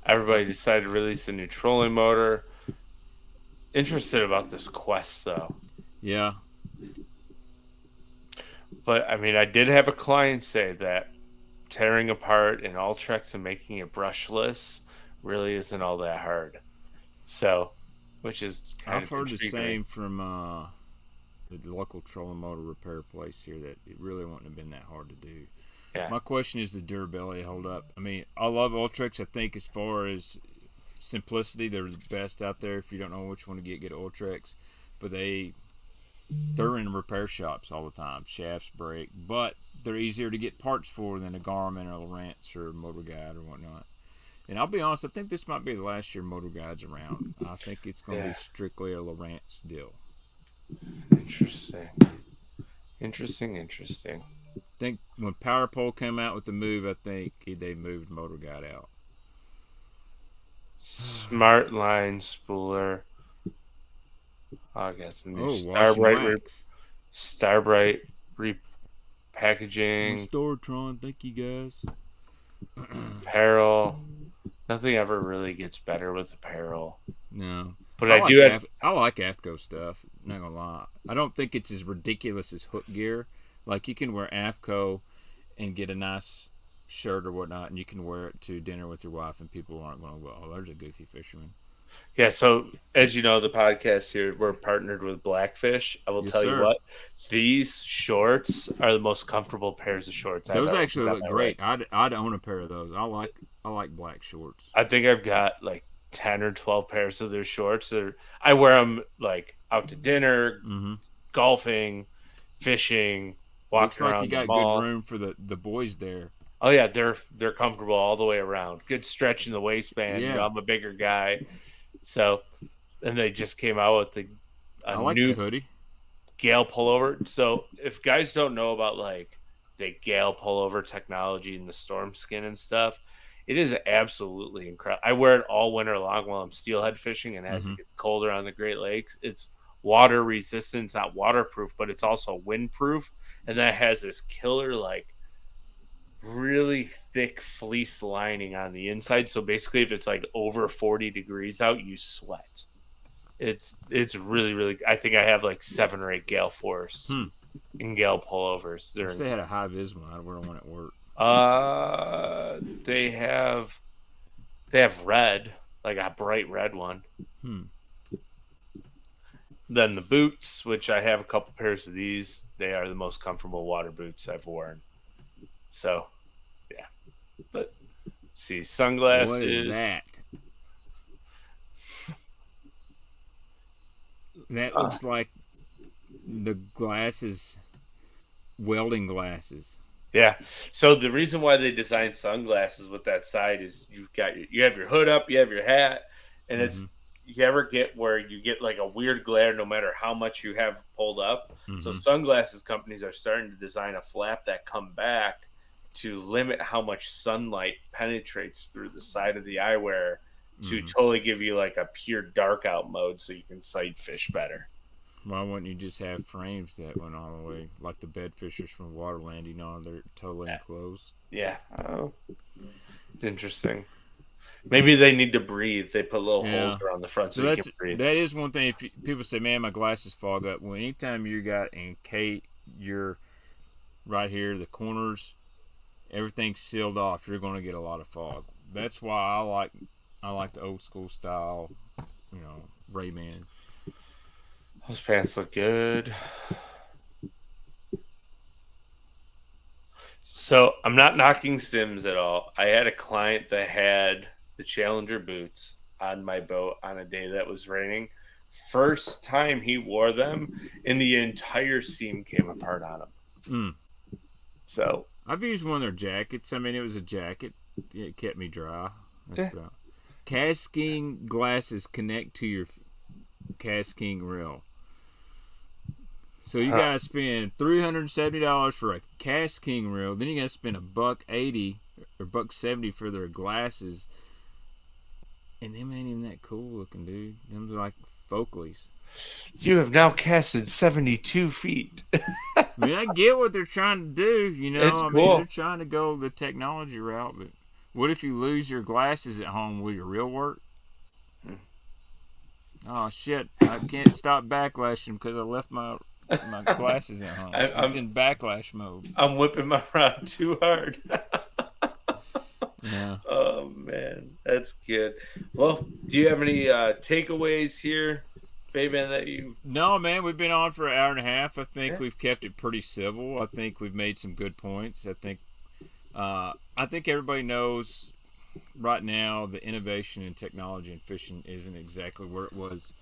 S1: Everybody decided to release a new trolling motor. Interested about this Quest, though.
S2: Yeah.
S1: But, I mean, I did have a client say that tearing apart an Ultrex and making it brushless really isn't all that hard. So, which is kind
S2: I've
S1: of
S2: heard the
S1: intriguing.
S2: same from the local trolling motor repair place here that it really wouldn't have been that hard to do.
S1: Yeah.
S2: My question is the durability hold up. I mean, I love Ultrex. I think as far as simplicity, they're the best out there. If you don't know which one to get Ultrex. But they're in repair shops all the time. Shafts break, but they're easier to get parts for than a Garmin or a Lowrance or a Motor Guide or whatnot. And I'll be honest, I think this might be the last year Motor Guide's around. I think it's going to be strictly a Lowrance deal.
S1: Interesting.
S2: I think when Power Pole came out with the Move, I think they moved Motor Guide out.
S1: Smart line spooler. Oh, I got some new Starbright repackaging.
S2: Storatron, thank you guys.
S1: Apparel. Nothing ever really gets better with apparel.
S2: No.
S1: But
S2: I like AFCO stuff, not gonna lie. I don't think it's as ridiculous as hook gear. Like you can wear AFCO and get a nice shirt or whatnot, and you can wear it to dinner with your wife, and people aren't going to go, "Oh, there's a goofy fisherman."
S1: Yeah, so as you know, the podcast here, we're partnered with Blackfish. I will tell you what, these shorts are the most comfortable pairs of shorts I've ever.
S2: Those actually look great. I'd own a pair of those. I like black shorts.
S1: I think I've got like 10 or 12 pairs of their shorts. I wear them like out to dinner, golfing, fishing, walking around.
S2: Looks like you got good room for the boys there.
S1: Oh yeah, they're comfortable all the way around. Good stretch in the waistband. Yeah. You know, I'm a bigger guy. So, and they just came out with a new
S2: the hoodie
S1: Gale pullover. So, if guys don't know about like the Gale pullover technology and the storm skin and stuff, it is absolutely incredible. I wear it all winter long while I'm steelhead fishing, and as it gets colder on the Great Lakes, it's water resistant. It's not waterproof, but it's also windproof, and that has this killer like really thick fleece lining on the inside. So basically, if it's like over 40 degrees out, you sweat. It's really, really. I think I have like 7 or 8 Gale Force and Gale pullovers.
S2: If they had a high vis one, I'd wear one at work.
S1: They have red, like a bright red one. Then the boots, which I have a couple pairs of these. They are the most comfortable water boots I've worn. So, yeah. But, see, sunglasses.
S2: What is that? That looks like the glasses, welding glasses.
S1: Yeah. So the reason why they designed sunglasses with that side is you have your hood up, you have your hat, and it's you ever get where you get like a weird glare no matter how much you have pulled up? So
S2: Mm-hmm.
S1: sunglasses companies are starting to design a flap that come back to limit how much sunlight penetrates through the side of the eyewear to
S2: Mm-hmm.
S1: totally give you like a pure dark out mode so you can sight fish better.
S2: Why wouldn't you just have frames that went all the way, like the bedfishers from Waterland? They're totally enclosed.
S1: Yeah. Oh, it's interesting. Maybe they need to breathe. They put little holes
S2: Yeah.
S1: around the front
S2: So
S1: so you can breathe.
S2: that is one thing. If people say, "Man, my glasses fog up," well, anytime you got in Kate, you're right here, the corners, everything's sealed off. You're going to get a lot of fog. That's why I like the old school style, Ray-Ban.
S1: Those pants look good. So I'm not knocking Sims at all. I had a client that had the Challenger boots on my boat on a day that was raining. First time he wore them, and the entire seam came apart on him.
S2: Mm.
S1: So
S2: I've used one of their jackets. I mean, it was a jacket. It kept me dry. That's
S1: yeah.
S2: about. Casking glasses connect to your casking reel. So you gotta spend $370 for a Cast King reel. Then you gotta spend $180 or $170 for their glasses. And them ain't even that cool looking, dude. Them are like Folkleys.
S1: You have now casted 72 feet.
S2: I mean, I get what they're trying to do.
S1: It's
S2: I mean,
S1: cool.
S2: they're trying to go the technology route. But what if you lose your glasses at home? Will your reel work? Oh shit! I can't stop backlashing because I left my glasses at home. It's in backlash mode.
S1: I'm whipping my rod too hard.
S2: Yeah.
S1: Oh man, that's good. Well, do you have any takeaways here, Baitman, that you?
S2: No, man, we've been on for an hour and a half. I think we've kept it pretty civil. I think we've made some good points. I think everybody knows right now the innovation in technology in fishing isn't exactly where it was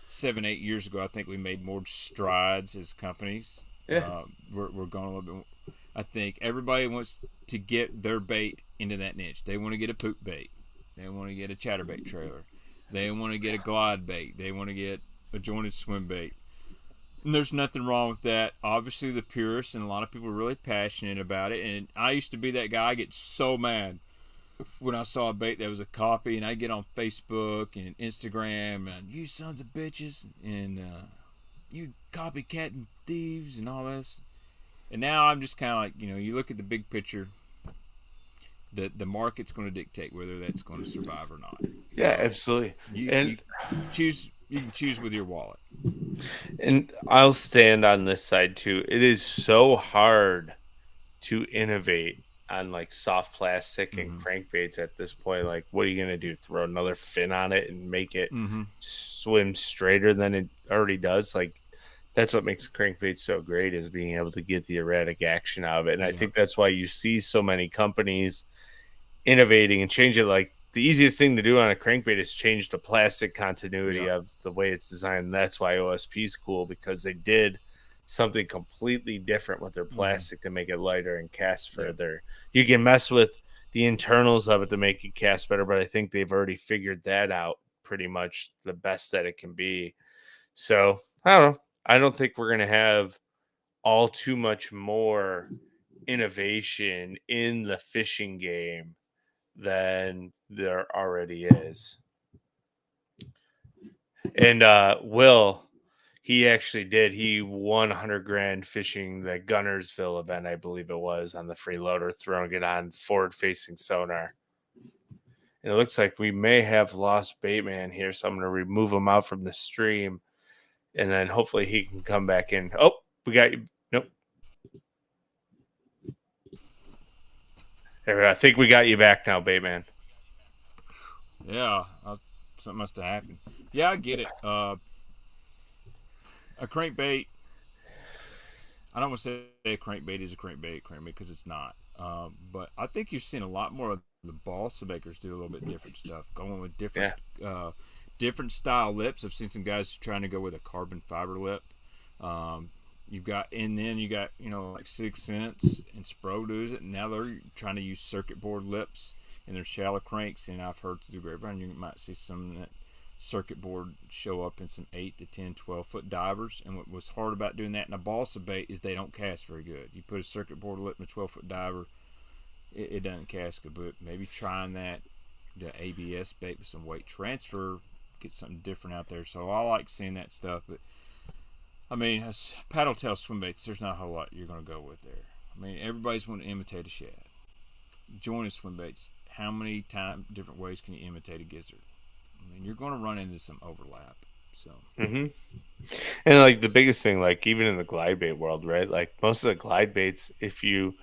S2: 7-8 years ago. I think we made more strides as companies.
S1: Yeah.
S2: We're going a little bit. I think everybody wants to get their bait into that niche. They want to get a poop bait. They want to get a chatterbait trailer. They want to get a glide bait. They want to get a jointed swim bait. And there's nothing wrong with that. Obviously, the purists and a lot of people are really passionate about it. And I used to be that guy. I get so mad when I saw a bait that was a copy, and I get on Facebook and Instagram and you sons of bitches and you copycat thieves and all this. And now I'm just kind of like, you look at the big picture. The market's going to dictate whether that's going to survive or not.
S1: Yeah, absolutely.
S2: You can choose with your wallet.
S1: And I'll stand on this side too. It is so hard to innovate on like soft plastic and crankbaits at this point. Like, what are you gonna do? Throw another fin on it and make it swim straighter than it already does? Like, that's what makes crankbaits so great, is being able to get the erratic action out of it. And I think that's why you see so many companies innovating and changing. Like, the easiest thing to do on a crankbait is change the plastic continuity of the way it's designed. And that's why OSP is cool, because they did something completely different with their plastic to make it lighter and cast further. You can mess with the internals of it to make it cast better, but I think they've already figured that out pretty much the best that it can be. So I don't know. I don't think we're going to have all too much more innovation in the fishing game than there already is. And Will, he actually did. He won 100 grand fishing the Gunnersville event, I believe it was, on the freeloader, throwing it on forward-facing sonar. And it looks like we may have lost Baitman here, so I'm going to remove him out from the stream, and then hopefully he can come back in. Oh, we got you. Nope. There we go. I think we got you back now, Baitman.
S2: Yeah, something must have happened. Yeah, I get it. A crankbait. I don't want to say a crankbait is a crankbait because it's not. But I think you're seeing a lot more of the balsa makers do a little bit different stuff, going with different different style lips. I've seen some guys trying to go with a carbon fiber lip. You got like 6 Sense and Spro does it, and now they're trying to use circuit board lips in their shallow cranks. And I've heard through the grapevine you might see some that circuit board show up in some 8 to 10, 12-foot divers. And what was hard about doing that in a balsa bait is they don't cast very good. You put a circuit board lip in a 12-foot diver, it doesn't cast good. But maybe trying that, the ABS bait with some weight transfer, get something different out there. So I like seeing that stuff. But I mean, as paddle tail swim baits, there's not a whole lot you're going to go with there. I mean, everybody's want to imitate a shad. Join swim baits. How many different ways can you imitate a gizzard? I mean, you're going to run into some overlap. So.
S1: And like the biggest thing, like even in the glide bait world, right? Like most of the glide baits, if you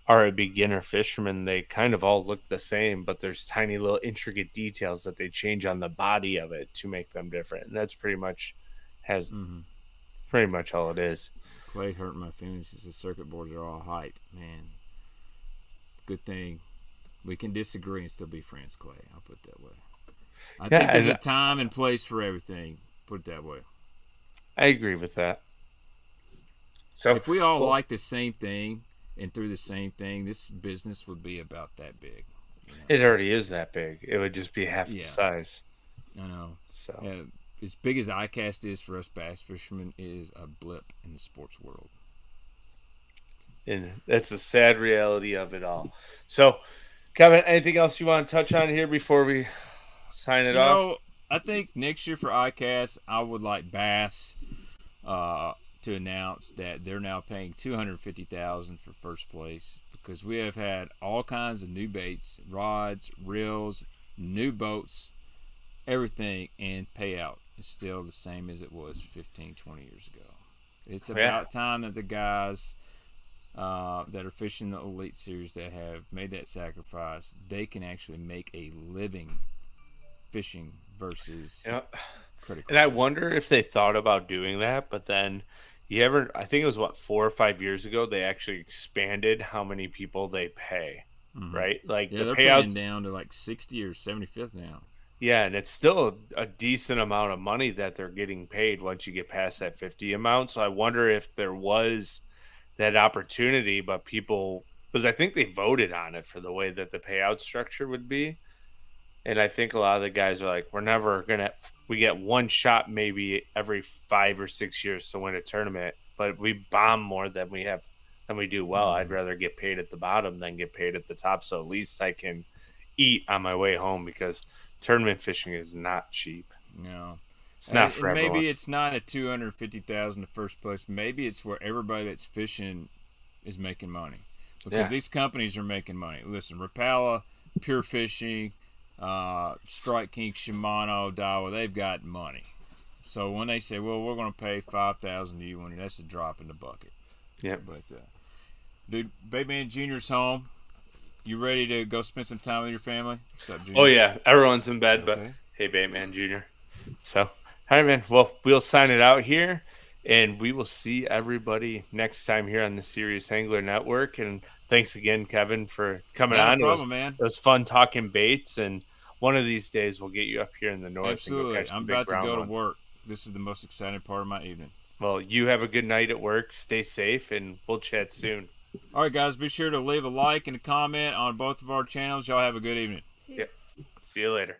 S1: are a beginner fisherman, they kind of all look the same, but there's tiny little intricate details that they change on the body of it to make them different. And that's pretty much pretty much all it is.
S2: Clay hurt my feelings because the circuit boards are all height. Man, good thing we can disagree and still be friends, Clay. I'll put it that way. I think there's a time and place for everything. Put it that way.
S1: I agree with that. So
S2: if we all like the same thing and through the same thing, this business would be about that big. You know?
S1: It already is that big. It would just be half the size.
S2: I know.
S1: So
S2: as big as ICast is for us bass fishermen, it is a blip in the sports world.
S1: And that's the sad reality of it all. So, Kevin, anything else you want to touch on here before we sign it off?
S2: I think next year for ICast, I would like Bass to announce that they're now paying $250,000 for first place, because we have had all kinds of new baits, rods, reels, new boats, everything, and payout is still the same as it was 15, 20 years ago. It's about time that the guys that are fishing the Elite Series that have made that sacrifice, they can actually make a living fishing versus critical.
S1: And I wonder if they thought about doing that, but then I think it was 4 or 5 years ago, they actually expanded how many people they pay, right? Like the
S2: they're
S1: payouts
S2: paying down to like 60 or 75th now.
S1: Yeah, and it's still a decent amount of money that they're getting paid once you get past that 50 amount. So I wonder if there was that opportunity, but people, because I think they voted on it for the way that the payout structure would be. And I think a lot of the guys are like, we get one shot maybe every 5 or 6 years to win a tournament, but we bomb more than we do well. I'd rather get paid at the bottom than get paid at the top. So at least I can eat on my way home, because tournament fishing is not cheap.
S2: No.
S1: It's not for everyone.
S2: Maybe it's not at $250,000 in first place. Maybe it's where everybody that's fishing is making money, because these companies are making money. Listen, Rapala, Pure Fishing, Strike King, Shimano, Daiwa, they've got money. So when they say, "Well, we're going to pay $5,000 to you," that's a drop in the bucket.
S1: Yeah.
S2: But dude, Baitman Jr.'s home. You ready to go spend some time with your family? What's up, Junior?
S1: Oh yeah, everyone's in bed, but hey, Baitman Jr. So, all right, man. Well, we'll sign it out here, and we will see everybody next time here on the Serious Angler Network. And thanks again, Kevin, for coming on.
S2: No problem, man.
S1: It was fun talking baits, and one of these days we'll get you up here in the north.
S2: Absolutely.
S1: And go catch
S2: I'm about to go to work. This is the most exciting part of my evening.
S1: Well, you have a good night at work. Stay safe, and we'll chat soon.
S2: All right, guys, be sure to leave a like and a comment on both of our channels. Y'all have a good evening.
S1: Yep. See you later.